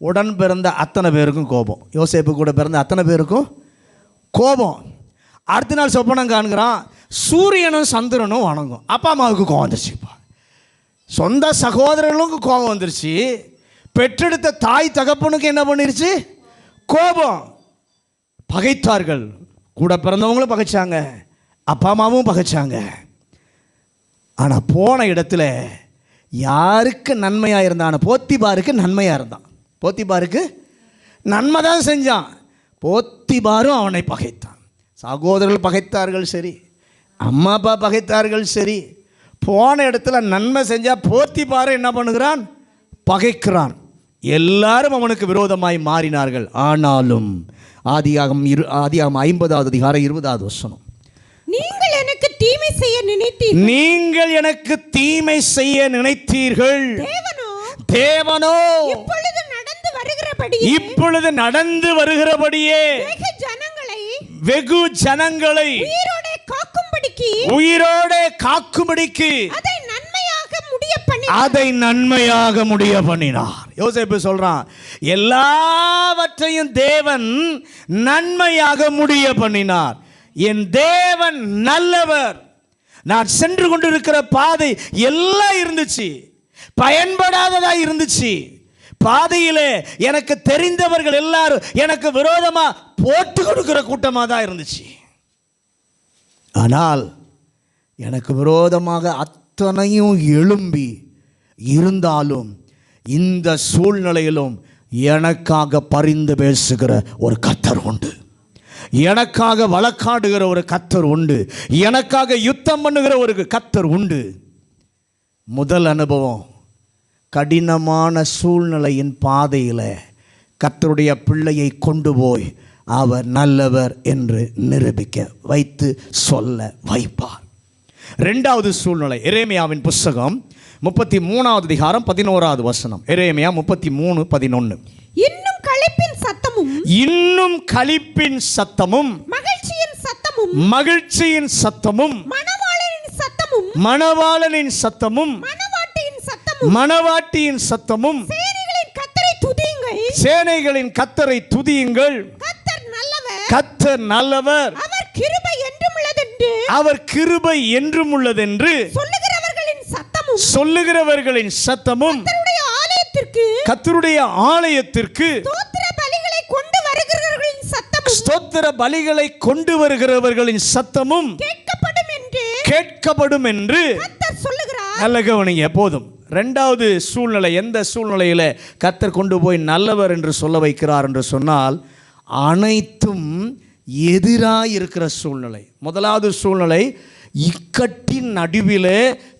[SPEAKER 1] உடன் பிறந்த அத்தனை பேருக்கும் கோபம். யோசேப்பு கூட பிறந்த அத்தனை பேருக்கும் கோபம். அடுத்த நாள் சொப்பனம் காண்கிறான், சூரியனும் சந்திரனும் வணங்கும். அப்பா அம்மாவுக்கு கோபம் வந்துருச்சுப்பா. சொந்த சகோதரர்களுக்கு கோபம் வந்துருச்சு. பெற்றெடுத்த தாய் தகப்பனுக்கு என்ன பண்ணிருச்சு? கோபம். பகைத்தார்கள். கூட பிறந்தவங்களும் பகைச்சாங்க, அப்பா அம்மாவும் பகைச்சாங்க. ஆனால் போன இடத்துல யாருக்கு நன்மையாக இருந்தான்? போத்திபாருக்கு நன்மையாக இருந்தான். போத்திபாருக்கு நன்மை தான் செஞ்சான். போத்திபாரும் அவனை பகைத்தான். சகோதரர்கள் பகைத்தார்கள் சரி, அம்மா அப்பா பகைத்தார்கள் சரி, போன இடத்துல நன்மை செஞ்சால் போத்திபாரு என்ன பண்ணுகிறான்? பகைக்கிறான். எல்லாரும் அவனுக்கு விரோதமாய் மாறினார்கள். ஆனாலும் ஆதியாகமம் 50வது அதிகாரம் 20வது வசனம்,
[SPEAKER 2] நீங்கள் எனக்கு தீமை செய்ய நினைத்தீர்கள்,
[SPEAKER 1] நீங்கள் எனக்கு தீமை செய்ய நினைத்தீர்கள், தேவனோ இப்பொழுது நடந்து வருகிறபடியே வெகு ஜனங்களை உயிரோட காக்கும்படிக்கு அதை நன்மையாக முடிய பண்ணினார். யோசேப்பு சொல்றான், எல்லாவற்றையும் தேவன் நன்மையாக முடிய பண்ணினார். என் தேவன் நல்லவர். நான் சென்று கொண்டிருக்கிற பாதை எல்லாம் இருந்துச்சு, பயன்படாததா இருந்துச்சு. பாதையிலே எனக்கு தெரிந்தவர்கள் எல்லாரும் எனக்கு விரோதமா போட்டு கொடுக்கிற கூட்டமாக தான் இருந்துச்சு. ஆனால் எனக்கு விரோதமாக அத்தனையும் எழும்பி இருந்தாலும் இந்த சூழ்நிலையிலும் எனக்காக பரிந்து பேசுகிற ஒரு கர்த்தர் உண்டு, எனக்காக வழக்காடுகிற ஒரு கர்த்தர் உண்டு, எனக்காக யுத்தம் பண்ணுகிற ஒரு கர்த்தர் உண்டு. முதல் அனுபவம், கடினமான சூழ்நிலையின் பாதையில் கர்த்தருடைய பிள்ளையை கொண்டு போய் அவர் நல்லவர் என்று நிரூபிக்க வைத்து சொல்ல வைப்பார். 2வது சூழ்நிலை, எரேமியாவின் புஸ்தகம் 33வது அதிகாரம் 11வது வசனம். எரேமியா 33:11.
[SPEAKER 2] இன்னும் களிப்பின் சத்தமும்,
[SPEAKER 1] இன்னும் களிப்பின் சத்தமும்,
[SPEAKER 2] மகிழ்ச்சியின் சத்தமும்,
[SPEAKER 1] மகிழ்ச்சியின் சத்தமும்,
[SPEAKER 2] மணவாளனின் சத்தமும்,
[SPEAKER 1] மணவாளனின் சத்தமும்,
[SPEAKER 2] மணவாட்டியின் சத்தமும்,
[SPEAKER 1] மணவாட்டியின் சத்தமும்,
[SPEAKER 2] சேனைகளின் கர்த்தரை துதியுங்கள்,
[SPEAKER 1] சேனைகளின் கர்த்தரை துதியுங்கள்,
[SPEAKER 2] கர்த்தர் நல்லவர்,
[SPEAKER 1] கர்த்தர் நல்லவர்,
[SPEAKER 2] அவர் கிருபை என்றும் உள்ளதென்று,
[SPEAKER 1] அவர் கிருபை என்றும் உள்ளதென்று
[SPEAKER 2] சொல்லுகிறவர்களின் சத்தமும்,
[SPEAKER 1] சொல்லுகிறவர்களின் சத்தமும்,
[SPEAKER 2] கர்த்தருடைய ஆலயத்திற்கு,
[SPEAKER 1] கர்த்தருடைய ஆலயத்திற்கு
[SPEAKER 2] ஸ்தோத்திர பலிகளை கொண்டு வருகிறவர்களின் சத்தமும்,
[SPEAKER 1] ஸ்தோத்திர பலிகளை கொண்டு வருகிறவர்களின் சத்தமும் கேட்கப்படும் என்று
[SPEAKER 2] கர்த்தர் சொல்லுகிறார்.
[SPEAKER 1] நல்ல கவனிங்க. போதும். 2வது சூழ்நிலை, எந்த சூழ்நிலையில கர்த்தர் கொண்டு போய் நல்லவர் என்று சொல்ல வைக்கிறார் என்று சொன்னால், அனைத்தும் எதிராக இருக்கிற சூழ்நிலை. முதலாவது சூழ்நிலை, இக்கட்டின் நடுவிலே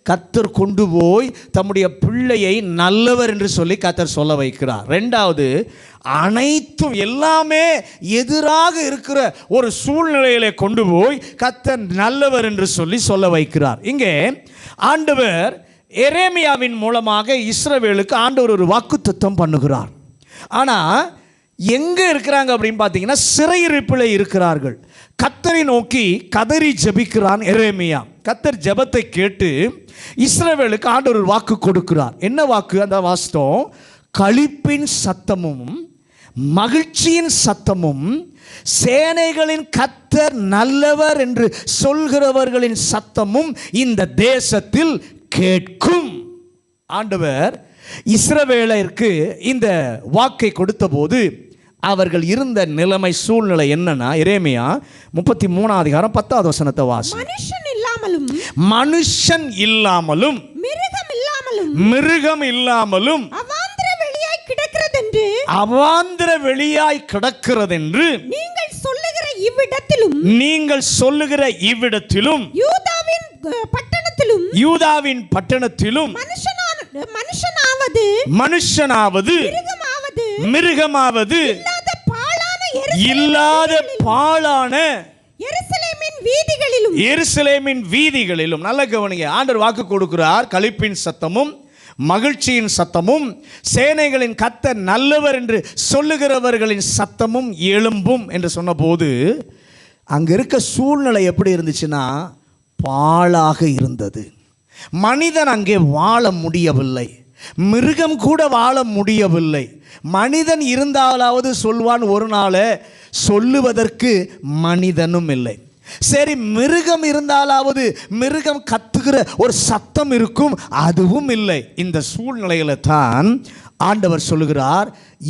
[SPEAKER 1] கர்த்தர் கொண்டு போய் தம்முடைய பிள்ளையை நல்லவர் என்று சொல்லி கர்த்தர் சொல்ல வைக்கிறார். 2வது, அனைத்தும் எல்லாமே எதிராக இருக்கிற ஒரு சூழ்நிலையிலே கொண்டு போய் கர்த்தர் நல்லவர் என்று சொல்லி சொல்ல வைக்கிறார். இங்கே ஆண்டவர் எரேமியாவின் மூலமாக இஸ்ரவேலுக்கு ஆண்டவர் ஒரு வாக்குத்தத்தம் பண்ணுகிறார். ஆனால் எங்கே இருக்கிறாங்க அப்படின்னு பார்த்தீங்கன்னா, சிறையிருப்பில் இருக்கிறார்கள். கர்த்தரை நோக்கி கதறி ஜெபிக்கிறான் எரேமியா. கர்த்தர் ஜெபத்தை கேட்டு இஸ்ரவேலுக்கு ஆண்டவர் ஒரு வாக்கு கொடுக்கிறார். என்ன வாக்கு? அந்த வாஸ்தவம், களிப்பின் சத்தமும் மகிழ்ச்சியின் சத்தமும் சேனைகளின் கர்த்தர் நல்லவர் என்று சொல்கிறவர்களின் சத்தமும் இந்த தேசத்தில் கேட்கும். ஆண்டவர் இஸ்ரவேலருக்கு இந்த வாக்கை கொடுத்த போது அவர்கள் இருந்த நிலைமை, சூழ்நிலை என்னன்னா, எரேமியா 33வது அதிகாரம் 10வது வசனத்தை வாசி.
[SPEAKER 2] மனுஷன் இல்லாமலும்,
[SPEAKER 1] மனுஷன் இல்லாமலும்,
[SPEAKER 2] மிருகம் இல்லாமலும்,
[SPEAKER 1] மிருகம் இல்லாமலும்
[SPEAKER 2] அவாந்திர வெளியாய் கிடக்கிறதென்று,
[SPEAKER 1] அவாந்திர வெளியாய் கிடக்கிறதென்று
[SPEAKER 2] நீங்கள் சொல்லுகிற இவ்விடத்திலும்,
[SPEAKER 1] நீங்கள் சொல்லுகிற இவ்விடத்திலும்
[SPEAKER 2] யூதாவின் பட்டணத்திலும்
[SPEAKER 1] யூதாவின் பட்டணத்திலும்
[SPEAKER 2] மனுஷனாவது
[SPEAKER 1] மிருகமாவது இல்லாத பாழான எருசலேமின் வீதிகளிலும். நல்ல கவனிங்க, ஆண்டவர் வாக்கு கொடுக்கிறார். களிப்பின் சத்தமும் மகிழ்ச்சியின் சத்தமும் சேனைகளின் கர்த்தர் நல்லவர் என்று சொல்லுகிறவர்களின் சத்தமும் எழும்பும் என்று சொன்னபோது அங்கே இருக்க சூழ்நிலை எப்படி இருந்துச்சுன்னா பாழாக இருந்தது. மனிதன் அங்கே வாழ முடியவில்லை, மிருகம் கூட வாழ முடியவில்லை. மனிதன் இருந்தாலாவது சொல்வான், ஒரு நாள் சொல்லுவதற்கு மனிதனும் இல்லை. சரி, மிருகம் இருந்தாலாவது மிருகம் கத்துகிற ஒரு சத்தம் இருக்கும், அதுவும் இல்லை. இந்த சூழ்நிலையில தான் ஆண்டவர் சொல்லுகிறார்,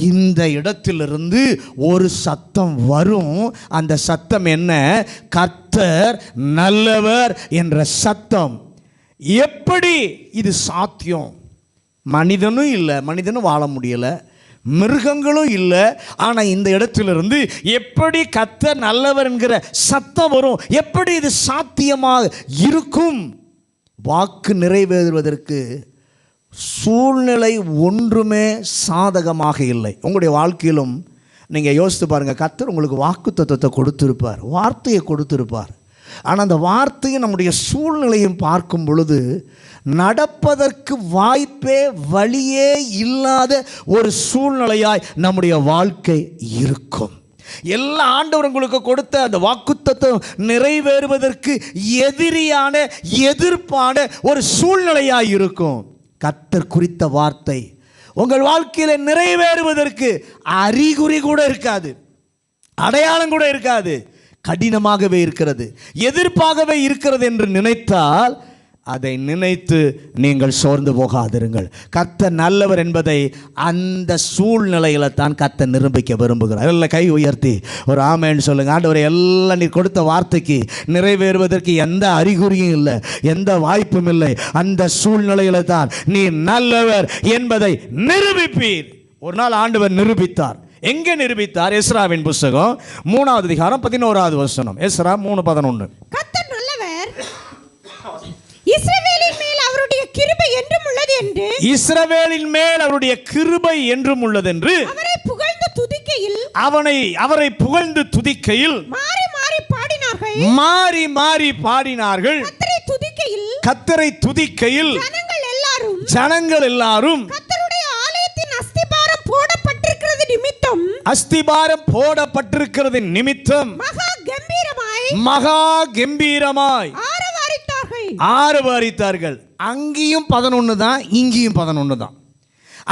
[SPEAKER 1] இந்த இடத்திலிருந்து ஒரு சத்தம் வரும். அந்த சத்தம் என்ன? கர்த்தர் நல்லவர் என்ற சத்தம். எப்படி இது சாத்தியம்? மனிதனும் இல்லை, மனிதனும் வாழ முடியலை, மிருகங்களும் இல்லை. ஆனால் இந்த இடத்திலிருந்து எப்படி கர்த்தர் நல்லவர் என்கிற சத்தம் வரும்? எப்படி இது சாத்தியமாக இருக்கும்? வாக்கு நிறைவேறுவதற்கு சூழ்நிலை ஒன்றுமே சாதகமாக இல்லை. உங்களுடைய வாழ்க்கையிலும் நீங்கள் யோசித்து பாருங்கள், கர்த்தர் உங்களுக்கு வாக்கு தத்துவத்தை கொடுத்திருப்பார், வார்த்தையை கொடுத்திருப்பார். ஆனால் அந்த வார்த்தையை நம்முடைய சூழ்நிலையும் பார்க்கும் பொழுது நடப்பதற்கு வாய்ப்பே வழியே இல்லாத ஒரு சூழ்நிலையாய் நம்முடைய வாழ்க்கை இருக்கும். எல்லா ஆண்டவர் உங்களுக்கு கொடுத்த அந்த வாக்குத்தத்தம் நிறைவேறுவதற்கு எதிர்ப்பான ஒரு சூழ்நிலையாய் இருக்கும். கர்த்தர் குறித்த வார்த்தை உங்கள் வாழ்க்கையில் நிறைவேறுவதற்கு அறிகுறி கூட இருக்காது, அடையாளம் கூட இருக்காது, கடினமாகவே இருக்கிறது, எதிர்ப்பாகவே இருக்கிறது என்று நினைத்தால் அதை நினைத்து நீங்கள் சோர்ந்து போகாதிருங்கள். கர்த்தர் நல்லவர் என்பதை அந்த சூழ்நிலையில தான் கர்த்தர் நிரூபிக்க விரும்புகிறார். எல்லாம் கை உயர்த்தி ஒரு ஆமென்னு சொல்லுங்க. ஆண்டவரே, எல்லாம் நீ கொடுத்த வார்த்தைக்கு நிறைவேறுவதற்கு எந்த அறிகுறியும் இல்லை, எந்த வாய்ப்பும் இல்லை. அந்த சூழ்நிலையில தான் நீ நல்லவர் என்பதை நிரூபிப்பீர். ஒரு நாள் ஆண்டவர் நிரூபித்தார். எங்கே நிரூபித்தார்? எஸ்ராவின் புத்தகம் 3வது அதிகாரம் 11வது வசனம். எஸ்ரா 3:11.
[SPEAKER 2] கர்த்தர் நல்லவர், இஸ்ரவேலின் மேல் அவருடைய கிருபை என்றும் உள்ளது என்று,
[SPEAKER 1] இஸ்ரவேலின் மேல் அவருடைய கிருபை என்றும் உள்ளது என்று
[SPEAKER 2] அவரை புகழ்ந்து துதிக்கையில்,
[SPEAKER 1] அவரை புகழ்ந்து துதிக்கையில் மாறி மாறி பாடினார்கள். கர்த்தரை துதிக்கையில் ஜனங்கள் எல்லாரும் அஸ்திபாரம் போடப்பட்டிருக்கிறது நிமித்தம் மகா கம்பீரமாய் ஆரவாரித்தார்கள். அங்கேயும் 11 தான், இங்கேயும் 11 தான்.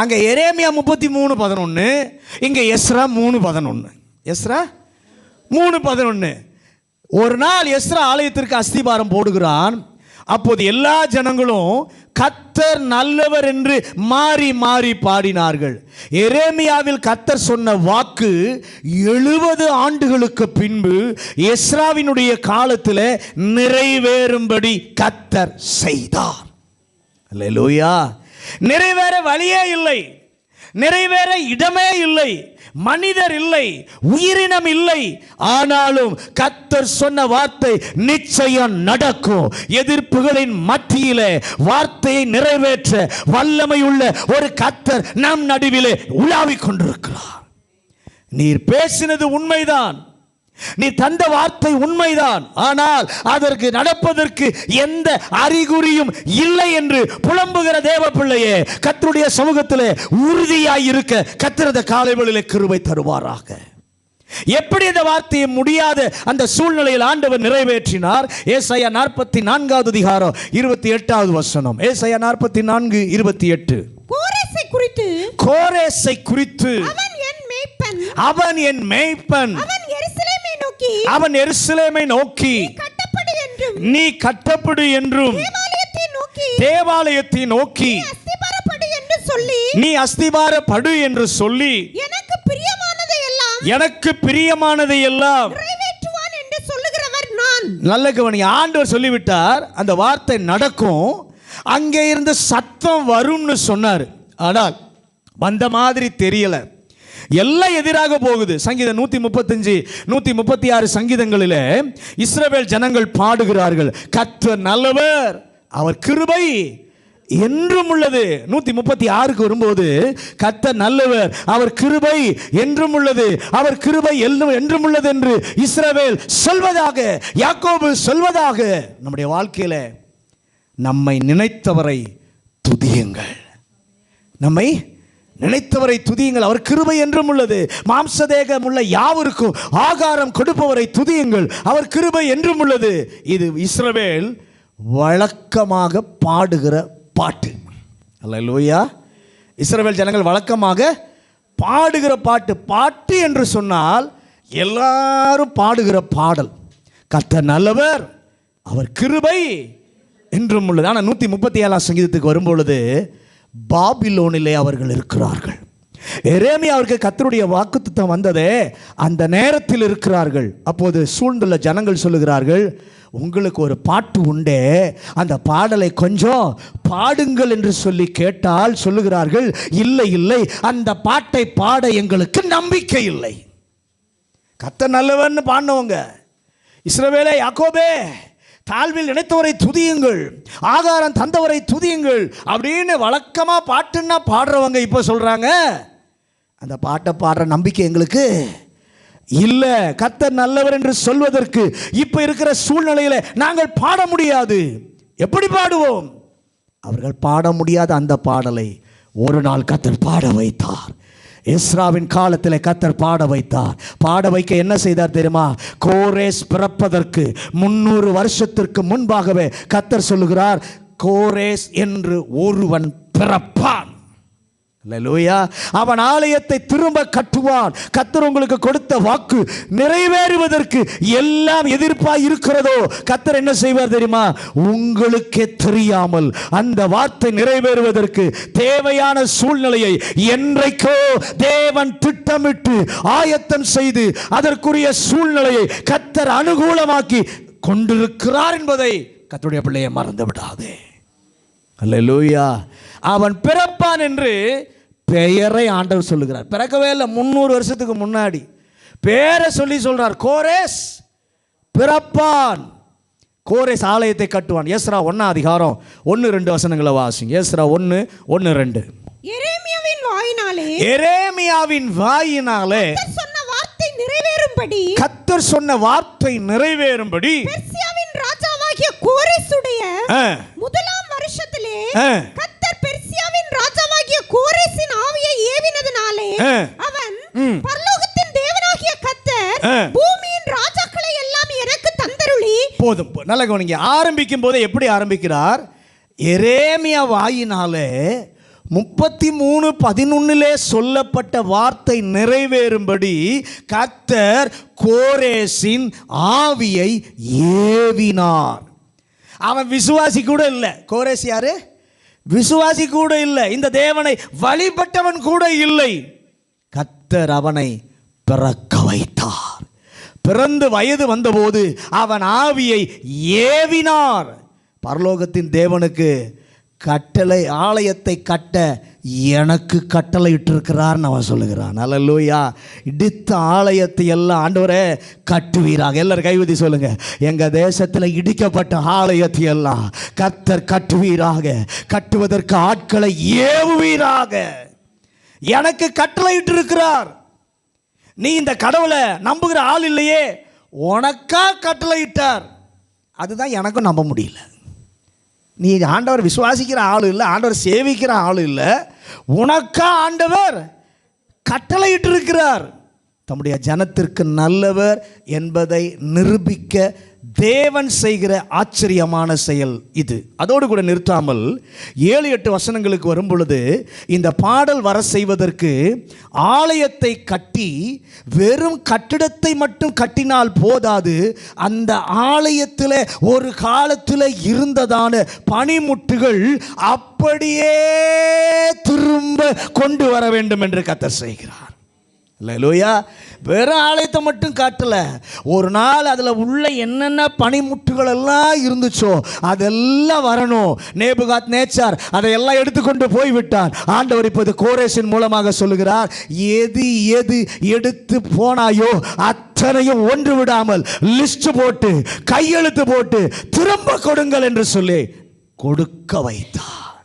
[SPEAKER 1] அங்கே எரேமியா 33:11, இங்கே எஸ்ரா 3:11. எஸ்ரா 3:11. ஒரு நாள் எஸ்ரா ஆலயத்திற்கு அஸ்திபாரம் போடுகிறான். அப்போது எல்லா ஜனங்களும் கர்த்தர் நல்லவர் என்று மாறி மாறி பாடினார்கள். எரேமியாவில் கர்த்தர் சொன்ன வாக்கு 70 ஆண்டுகளுக்கு பின்பு எஸ்ராவினுடைய காலத்தில் நிறைவேறும்படி கர்த்தர் செய்தார். அல்லேலூயா. நிறைவேற வழியே இல்லை, நிறைவேற இடமே இல்லை, மனிதர் இல்லை, உயிரினம் இல்லை. ஆனாலும் கர்த்தர் சொன்ன வார்த்தை நிச்சயம் நடக்கும். எதிர்ப்புகளின் மத்தியிலே வார்த்தையை நிறைவேற்ற வல்லமையுள்ள ஒரு கர்த்தர் நம் நடுவிலே உலாவிக் கொண்டிருக்கிறார். நீர் பேசினது உண்மைதான், நீ தந்த வார்த்தை உண்மைதான், ஆனால் அதற்கு நடப்பதற்கு எந்த அறிகுறியும் இல்லை என்று புலம்புகிற தேவ பிள்ளையே, கர்த்தருடைய சமூகத்திலே உறுதியாய் இருக்க கர்த்தர் காலைகளிலே கிருபை தருவாராக. எப்படி இந்த வார்த்தையை முடியாத அந்த சூழ்நிலையில் ஆண்டவர் நிறைவேற்றினார்? ஏசாயா 44வது அதிகாரம் 28வது வசனம். ஏசாயா 44:28. கோரேசை குறித்து அவன் என் மேய்ப்பன், அவன் எருசலேமை நோக்கி நீ கட்டப்படு என்றும் தேவாலயத்தை நோக்கி நீ அஸ்திபாரப்படு என்று சொல்லி எனக்கு பிரியமானதை எல்லாம் நிறைவேற்றுவான் என்று சொல்லுகிறவர் நான். நல்ல கவனி, ஆண்டவர் சொல்லிவிட்டார், அந்த வார்த்தை நடக்கும். அங்கே இருந்து சத்தம் வரும்னு சொன்னார், ஆனால் வந்த மாதிரி தெரியல. எல்லாம் எதிராக போகுது. சங்கீதம் 135 136 சங்கீதங்களில் இஸ்ரவேல் ஜனங்கள் பாடுகிறார்கள், கர்த்தர் நல்லவர், அவர் கிருபை என்றும் உள்ளது. 136க்கு வரும்போது கர்த்தர் நல்லவர், அவர் கிருபை என்றும் உள்ளது, அவர் கிருபை என்றும் உள்ளது என்று இஸ்ரவேல் சொல்வதாக, யாக்கோபு சொல்வதாக. நம்முடைய வாழ்க்கையில நம்மை நினைத்தவரை துதியுங்கள், நம்மை நினைத்தவரை துதியுங்கள், அவர் கிருபை என்றும் உள்ளது. மாம்சதேகம் உள்ள யாவருக்கும் ஆகாரம் கொடுப்பவரை துதியுங்கள், அவர் கிருபை என்றும் உள்ளது. இது இஸ்ரவேல் வழக்கமாக பாடுகிற பாட்டு. அல்லேலூயா. இஸ்ரவேல் ஜனங்கள் வழக்கமாக பாடுகிற பாட்டு. பாட்டு என்று சொன்னால் எல்லாரும் பாடுகிற பாடல். கர்த்தர் நல்லவர், அவர் கிருபை என்றும் உள்ளது. ஆனால் 137 சங்கீதத்துக்கு வரும்பொழுது பாபிலோனிலே அவர்கள் இருக்கிறார்கள். எரேமியாவிற்கு கர்த்தருடைய வாக்குத்தத்தம் வந்ததே அந்த நேரத்தில் இருக்கிறார்கள். அப்போது சூழ்ந்துள்ள ஜனங்கள் சொல்லுகிறார்கள், உங்களுக்கு ஒரு பாட்டு உண்டே, அந்த பாடலை கொஞ்சம் பாடுங்கள் என்று சொல்லி கேட்டால் சொல்லுகிறார்கள், இல்லை இல்லை, அந்த பாட்டை பாட எங்களுக்கு நம்பிக்கை இல்லை. கர்த்தர் நல்லவர்னு பாடினவங்க, இஸ்ரவேலே யாக்கோபே தாழ்வில் நினைத்தவரை துதியுங்கள், ஆகாரம் தந்தவரை துதியுங்கள் அப்படின்னு வழக்கமாக பாட்டுன்னா பாடுறவங்க இப்போ சொல்கிறாங்க, அந்த பாட்டை பாடுற நம்பிக்கை எங்களுக்கு இல்லை. கர்த்தர் நல்லவர் என்று சொல்வதற்கு இப்போ இருக்கிற சூழ்நிலையில் நாங்கள் பாட முடியாது. எப்படி பாடுவோம்? அவர்கள் பாட முடியாத அந்த பாடலை ஒரு நாள் கர்த்தர் பாட வைத்தார். எஸ்ராவின் காலத்தில் கர்த்தர் பாட வைத்தார். பாட வைக்க என்ன செய்தார் தெரியுமா? கோரேஸ் பிறப்பதற்கு 300 வருஷத்திற்கு முன்பாகவே கர்த்தர் சொல்லுகிறார், கோரேஸ் என்று ஒருவன் பிறப்பான். அல்லேலூயா. அவன் ஆலயத்தை திரும்ப கட்டுவான். கர்த்தர் உங்களுக்கு கொடுத்த வாக்கு நிறைவேறுவதற்கு எல்லாம் எதிர்ப்பாய் இருக்கிறதோ, கர்த்தர் என்ன செய்வார் தெரியுமா? உங்களுக்கே தெரியாமல் அந்த வார்த்தை நிறைவேறுவதற்கு தேவையான சூழ்நிலையை என்றைக்கோ தேவன் திட்டமிட்டு ஆயத்தம் செய்து அதற்குரிய சூழ்நிலையை கர்த்தர் அனுகூலமாக்கி கொண்டிருக்கிறார் என்பதை கர்த்தருடைய பிள்ளையை மறந்து விடாதே. அல்லேலூயா. அவன் பிறப்பான் என்று பெயரை ஆண்டவர் சொல்லுகிறார். பிறக்கவே இல்லை, 300 வருஷத்துக்கு முன்னாடி பேரை சொல்லி சொல்றார், கோரேஸ் பிறப்பான். கோரேஸ் ஆலயத்தை கட்டுவான். எஸ்ரா 1 அதிகாரம் 1-2 வசனங்களை வாசிங்க. எஸ்ரா 1:1-2.
[SPEAKER 2] எரேமியாவின் வாயினாலே
[SPEAKER 1] கர்த்தர் சொன்ன வார்த்தை நிறைவேறும்படி
[SPEAKER 2] பெர்சியாவின் ராஜாவாகிய கோரேசுடைய முதலாம் வருஷத்திலே கர்த்தர் பெர்சியாவின் ராஜாவாகிய கோரேசின் ஆவியை ஏவினதினாலே அவன் பரலோகத்தின் தேவனாகிய கர்த்தர் பூமியின் ராஜாக்களை எல்லாம் எனக்கு தந்தருளி. போதும்,
[SPEAKER 1] நல்ல கவனிங்க. ஆரம்பிக்கும் போது எப்படி ஆரம்பிக்கிறார்? எரேமியா வாயினாலே 33:11 சொல்லப்பட்ட வார்த்தை நிறைவேறும்படி கர்த்தர் கோரேசின் ஆவியை ஏவினார். அவன் விசுவாசி கூட இல்லை. கோரேஸ் யாரு? விசுவாசி கூட இல்லை. இந்த தேவனை வழிபட்டவன் கூட இல்லை. கர்த்தர் அவனை பிறக்க வைத்தார். பிறந்து வயது வந்தபோது அவன் ஆவியை ஏவினார். பரலோகத்தின் தேவனுக்கு கட்டளை, ஆலயத்தை கட்ட எனக்கு கட்டளை இட்டிருக்கிறார் அவன் சொல்லுகிறான். அல்லேலூயா. இடித்த ஆலயத்தை எல்லாம் ஆண்டவரே கட்டுவீராக. எல்லாரும் கைவிதி சொல்லுங்க, எங்க தேசத்தில் இடிக்கப்பட்ட ஆலயத்தை எல்லாம் கர்த்தர் கட்டுவீராக, கட்டுவதற்கு ஆட்களை ஏவுவீராக. எனக்கு கட்டளை இட்டிருக்கிறார். நீ இந்த கடவுளை நம்புகிற ஆள் இல்லையே, உனக்கா கட்டளை இட்டார். அதுதான் எனக்கும் நம்ப முடியல. நீ ஆண்டவர் விசுவாசிக்கிற ஆள் இல்லை, ஆண்டவர் சேவிக்கிற ஆள் இல்லை, உனக்கா ஆண்டவர் கட்டளையிட்டு இருக்கிறார். தம்முடைய ஜனத்திற்கு நல்லவர் என்பதை நிரூபிக்க தேவன் செய்கிற ஆச்சரியமான செயல் இது. அதோடு கூட நிறுத்தாமல் 7-8 வசனங்களுக்கு வரும் பொழுது இந்த பாடல் வர செய்வதற்கு ஆலயத்தை கட்டி வெறும் கட்டிடத்தை மட்டும் கட்டினால் போதாது, அந்த ஆலயத்தில் ஒரு காலத்தில் இருந்ததான பனிமுட்டுகள் அப்படியே திரும்ப கொண்டு வர வேண்டும் என்று கர்த்தர் செய்கிறார். அல்லேலூயா. வெறும் ஆலயத்தை மட்டும் காட்டல, ஒரு நாள் அதில் உள்ள என்னென்ன பனிமுட்டுகள் எல்லாம் இருந்துச்சோ அதெல்லாம் வரணும். நேபுகாத்நேச்சார் அதையெல்லாம் எடுத்துக்கொண்டு போய்விட்டார். ஆண்டவர் இப்போது கோரேசின் மூலமாக சொல்லுகிறார், எது எது எடுத்து போனாயோ அத்தனையும் ஒன்று விடாமல் லிஸ்ட் போட்டு கையெழுத்து போட்டு திரும்ப கொடுங்கள் என்று சொல்லி கொடுக்க வைத்தார்.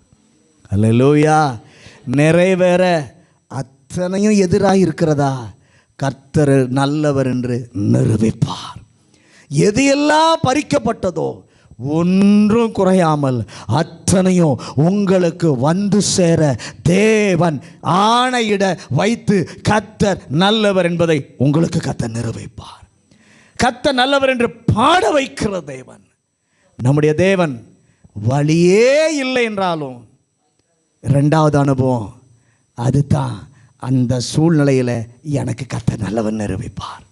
[SPEAKER 1] அல்லேலூயா. நிறைவேற அத்தனையும் எதிராக இருக்கிறதா, கர்த்தர் நல்லவர் என்று நிரூபிப்பார். எது எல்லாம் பறிக்கப்பட்டதோ ஒன்றும் குறையாமல் அத்தனையும் உங்களுக்கு வந்து சேர தேவன் ஆணையிட வைத்து கர்த்தர் நல்லவர் என்பதை உங்களுக்கு கர்த்தர் நிரூபிப்பார். கர்த்தர் நல்லவர் என்று பாட வைக்கிற தேவன் நம்முடைய தேவன். வழியே இல்லை என்றாலும் இரண்டாவது அனுபவம் அதுதான், அந்த சூழ்நிலையில் எனக்கு கர்த்தர் நல்லவர் நிரூபிப்பார்.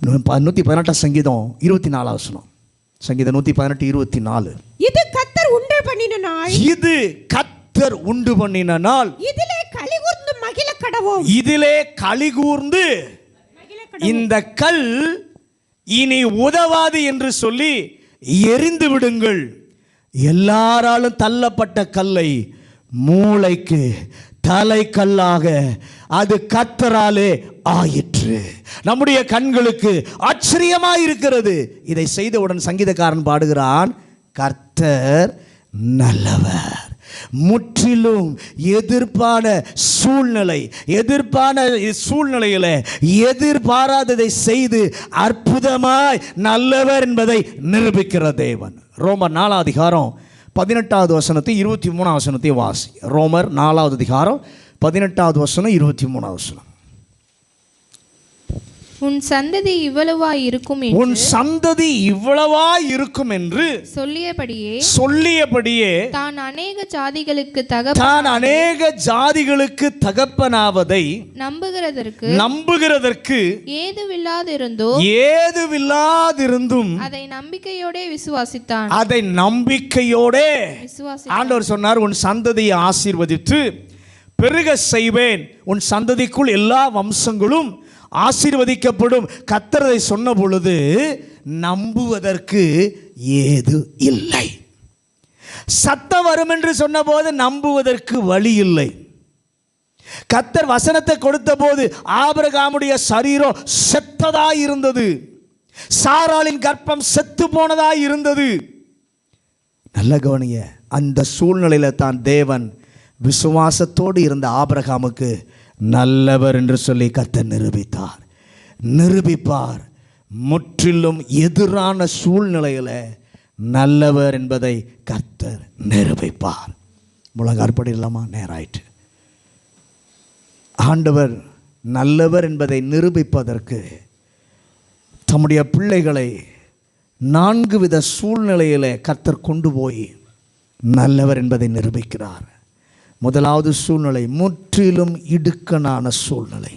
[SPEAKER 1] 118 சங்கீதம் 24 வசனம். சங்கீதம் 118:24.
[SPEAKER 2] இது கர்த்தர் உண்டு பண்ணின நாள்,
[SPEAKER 1] இது கர்த்தர் உண்டு பண்ணின நாள்,
[SPEAKER 2] இதிலே களிகூர்ந்து மகிழ கடவோம்.
[SPEAKER 1] இதிலே களிகூர்ந்து இந்த கல் இனி உதவாது என்று சொல்லி எரிந்து விடுங்கள். எல்லாராலும் தள்ளப்பட்ட கல்லை மூளைக்கு தலைக்கல்லாக அது கர்த்தராலே ஆயிற்று. நம்முடைய கண்களுக்கு ஆச்சரியமாய் இருக்கிறது. இதை செய்தவுடன் சங்கீதக்காரன் பாடுகிறான், கர்த்தர் நல்லவர். முற்றிலும் எதிர்ப்பான சூழ்நிலையில் எதிர்பாராததை செய்து அற்புதமாய் நல்லவர் என்பதை நிரூபிக்கிற தேவன். ரோமர் 4 அதிகாரம் 18வது வசனத்தை 23வது வசனத்தை வாசி. ரோமர் 4வது அதிகாரம் 18வது வசனம் 23வது வசனம்.
[SPEAKER 3] உன் சந்ததி இவ்வளவாய் இருக்கும் என்று,
[SPEAKER 1] உன் சந்ததி இவ்வளவாய் இருக்கும் என்று சொல்லியபடியே
[SPEAKER 3] தான் அநேக ஜாதிகளுக்கு
[SPEAKER 1] தகப்பனாவதை நம்புகிறதற்கு ஏதுவில்லாதிருந்தும் அதை நம்பிக்கையோடே விசுவாசித்தான். ஆண்டவர் சொன்னார், உன் சந்ததியை ஆசீர்வதித்து பெருக செய்வேன், உன் சந்ததிக்குள் எல்லா வம்சங்களும் ஆசீர்வதிக்கப்படும். கர்த்தரை சொன்ன பொழுது நம்புவதற்கு ஏது இல்லை. சத்தம் வரும் என்று சொன்னபோது நம்புவதற்கு வழி இல்லை. கர்த்தர் வசனத்தை கொடுத்த போது ஆபிரகாமுடைய சரீரம் செத்ததாய் இருந்தது, சாராளின் கர்ப்பம் செத்து போனதாய் இருந்தது. நல்ல கவனிய, அந்த சூழ்நிலையில தான் தேவன் விசுவாசத்தோடு இருந்த ஆபிரகாமுக்கு நல்லவர் என்று சொல்லி கர்த்தர் நிரூபிப்பார். முற்றிலும் எதிரான சூழ்நிலையில் நல்லவர் என்பதை கர்த்தர் நிரூபிப்பார். முழங்காற்படி இல்லாமா? நேராயிற்று. ஆண்டவர் நல்லவர் என்பதை நிரூபிப்பதற்கு தம்முடைய பிள்ளைகளை 4 வித சூழ்நிலையில் கர்த்தர் கொண்டு போய் நல்லவர் என்பதை நிரூபிக்கிறார். முதலாவது சூழ்நிலை முற்றிலும் இடுக்கனான சூழ்நிலை.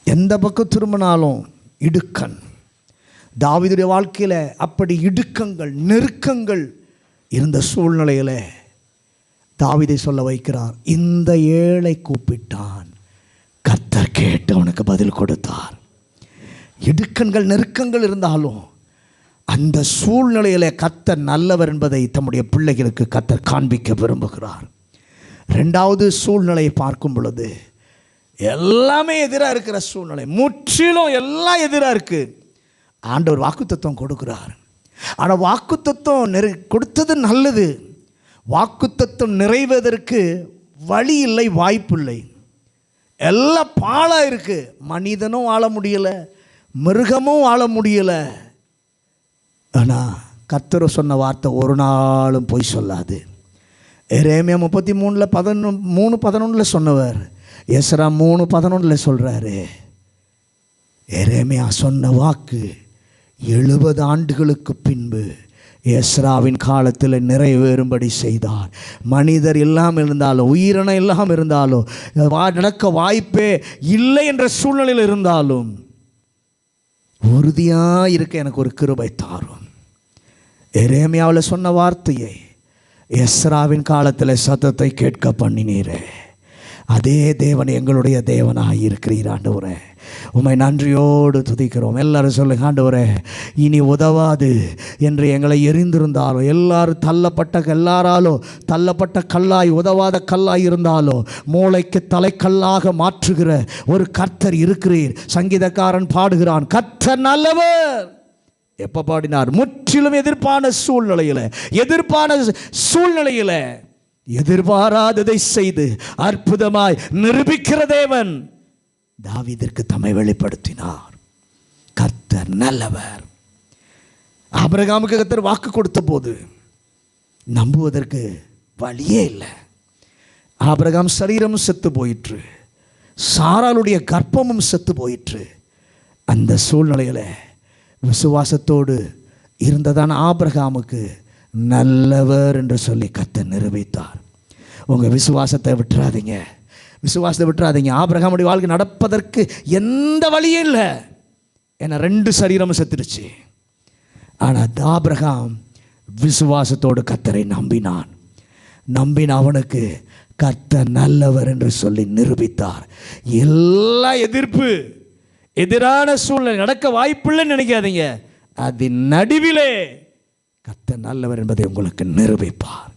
[SPEAKER 1] எந்த பக்கம் திரும்பினாலும் இடுக்கன். தாவீதுடைய வாழ்க்கையில் அப்படி இடுக்கங்கள், நெருக்கங்கள் இருந்த சூழ்நிலையில் தாவீதை சொல்ல வைக்கிறார், இந்த ஏழை கூப்பிட்டான், கர்த்தர் கேட்டு அவனுக்கு பதில் கொடுத்தார். இடுக்கண்கள், நெருக்கங்கள் இருந்தாலும் அந்த சூழ்நிலையில் கர்த்தர் நல்லவர் என்பதை தம்முடைய பிள்ளைகளுக்கு கர்த்தர் காண்பிக்க விரும்புகிறார். 2வது சூழ்நிலையை பார்க்கும் பொழுது எல்லாமே எதிராக இருக்கிற சூழ்நிலை, முற்றிலும் எல்லாம் எதிராக இருக்குது. ஆண்டவர் வாக்குத்தத்தம் கொடுக்கிறார். ஆனால் வாக்குத்தத்தம் கொடுத்தது நல்லது. வாக்குத்தத்தம் நிறைவேறதற்கு வழி இல்லை, வாய்ப்பு இல்லை. எல்லாம் பாழாக இருக்குது. மனிதனும் வாழ முடியலை, மிருகமும் வாழ முடியலை. ஆனால் கர்த்தர் சொன்ன வார்த்தை ஒரு நாளும் பொய் சொல்லாது. எரேமியா 33:11 சொன்னவர் எஸ்ரா 3:11 சொல்கிறாரு, எரேமியா சொன்ன வாக்கு 70 ஆண்டுகளுக்கு பின்பு எஸ்ராவின் காலத்தில் நிறைவேறும்படி செய்தார். மனிதர் இல்லாமல் இருந்தாலும், உயிரினம் இல்லாமல் இருந்தாலும், நடக்க வாய்ப்பே இல்லை என்ற சூழ்நிலையில் இருந்தாலும் உறுதியாக இருக்க எனக்கு ஒரு கிருபை தாரும். எரேமியாவில் சொன்ன வார்த்தையை எஸ்ராவின் காலத்தில் சத்தத்தை கேட்க பண்ணினீரே, அதே தேவன் எங்களுடைய தேவனாக இருக்கிறீர் ஆண்டவரே. உம்மை நன்றியோடு துதிக்கிறோம். எல்லாரும் சொல்லுங்க, ஆண்டவரே இனி உதவாது என்று எங்களை எரிந்திருந்தாலோ, எல்லாராலும் தள்ளப்பட்ட கல்லாய், உதவாத கல்லாய் இருந்தாலோ மூளைக்கு தலைக்கல்லாக மாற்றுகிற ஒரு கர்த்தர் இருக்கிறீர். சங்கீதக்காரன் பாடுகிறான், கர்த்தர் நல்லவர். எப்போ பாடினார்? முற்றிலும் எதிர்ப்பான சூழ்நிலையில் எதிர்பாராததை செய்து அற்புதமாய் நிரூபிக்கிற தேவன் தாவீதிற்கு தம்மை வெளிப்படுத்தினார். கர்த்தர் நல்லவர். ஆபிரகாமுக்கு கர்த்தர் வாக்கு கொடுத்த போது நம்புவதற்கு வழியே இல்லை. ஆபிரகாம் சரீரமும் செத்து போயிற்று, சாராளுடைய கர்ப்பமும் செத்து போயிற்று. அந்த சூழ்நிலையில் விசுவாசத்தோடு இருந்ததான ஆபிரகாமுக்கு நல்லவர் என்று சொல்லி கர்த்தர் நிரூபித்தார். உங்கள் விசுவாசத்தை விட்டுறாதீங்க. ஆபிரகாமுடைய வாழ்க்கை நடப்பதற்கு எந்த வழியும் இல்லை. ஏன்னா 2 சரீரமும் செத்துருச்சு. ஆனால் ஆபிரகாம் விசுவாசத்தோடு கர்த்தரை நம்பின அவனுக்கு கர்த்தர் நல்லவர் என்று சொல்லி நிரூபித்தார். எல்லா எதிரான சூழ்நிலை நடக்க வாய்ப்பில்லைன்னு நினைக்காதீங்க. அதன் நடுவிலே கர்த்தர் நல்லவர் என்பதை உங்களுக்கு நிரூபிப்பார்.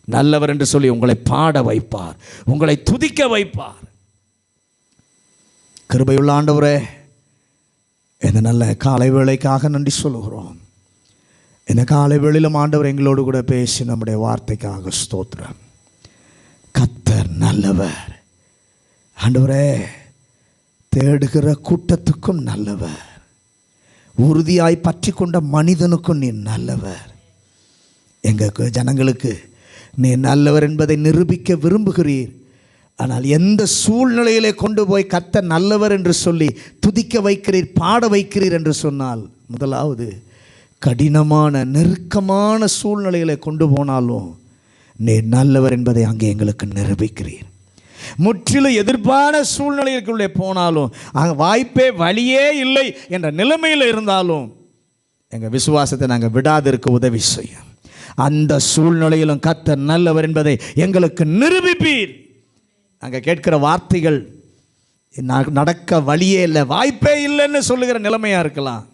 [SPEAKER 1] நல்லவர் என்று சொல்லி உங்களை பாட வைப்பார், உங்களை துதிக்க வைப்பார். கிருபையுள்ள ஆண்டவரே, இந்த நல்ல காலை வேளைக்காக நன்றி சொல்லுகிறோம். இந்த காலை வேளையிலும் ஆண்டவர் எங்களோடு கூட பேசி நம்முடைய வார்த்தைக்காக ஸ்தோத்திரம். கர்த்தர் நல்லவர். ஆண்டவரே, தேடுகிற கூட்டத்துக்கும் நல்லவர், உறுதியாய் பற்றி கொண்ட மனிதனுக்கும் நீ நல்லவர். எங்கள் ஜனங்களுக்கு நீ நல்லவர் என்பதை நிரூபிக்க விரும்புகிறீர். ஆனால் எந்த சூழ்நிலையிலே கொண்டு போய் கர்த்தர் நல்லவர் என்று சொல்லி துதிக்க வைக்கிறீர், பாட வைக்கிறீர் என்று சொன்னால், முதலாவது கடினமான நெருக்கமான சூழ்நிலைகளை கொண்டு போனாலும் நீ நல்லவர் என்பதை அங்கே எங்களுக்கு நிரூபிக்கிறீர். முற்றிலும் எதிர்ப்பான சூழ்நிலைகளுக்குள்ளே போனாலும், அங்கே வாய்ப்பே வழியே இல்லை என்ற நிலைமையில் இருந்தாலும் எங்கள் விசுவாசத்தை நாங்கள் விடாதிருக்க உதவி செய்யும். அந்த சூழ்நிலையிலும் கர்த்தர் நல்லவர் என்பதை எங்களுக்கு நிரூபிப்பீர். நாங்கள் கேட்கிற வார்த்தைகள் நடக்க வழியே இல்லை, வாய்ப்பே இல்லைன்னு சொல்லுகிற நிலைமையாக இருக்கலாம்.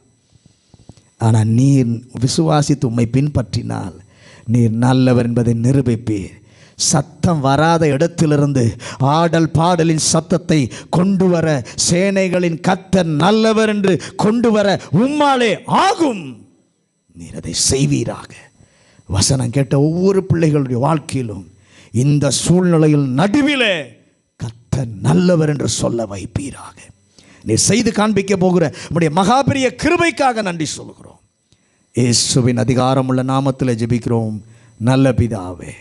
[SPEAKER 1] ஆனால் நீர் விசுவாசித்து உம்மை பின்பற்றினால் நீர் நல்லவர் என்பதை நிரூபிப்பீர். சத்தம் வராத இடத்திலிருந்து ஆடல் பாடலின் சத்தத்தை கொண்டு வர, சேனைகளின் கர்த்தர் நல்லவர் என்று கொண்டு வர உம்மாலே ஆகும். நீர் அதை செய்வீராக. வசனம் கேட்ட ஒவ்வொரு பிள்ளைகளுடைய வாழ்க்கையிலும் இந்த சூழ்நிலையில் நடுவிலே கர்த்தர் நல்லவர் என்று சொல்ல வைப்பீராக. நீர் செய்து காண்பிக்க போகிற உம்முடைய மகாபெரிய கிருபைக்காக நன்றி சொல்கிறோம். இயேசுவின் அதிகாரமுள்ள நாமத்தில் ஜெபிக்கிறோம் நல்ல பிதாவே.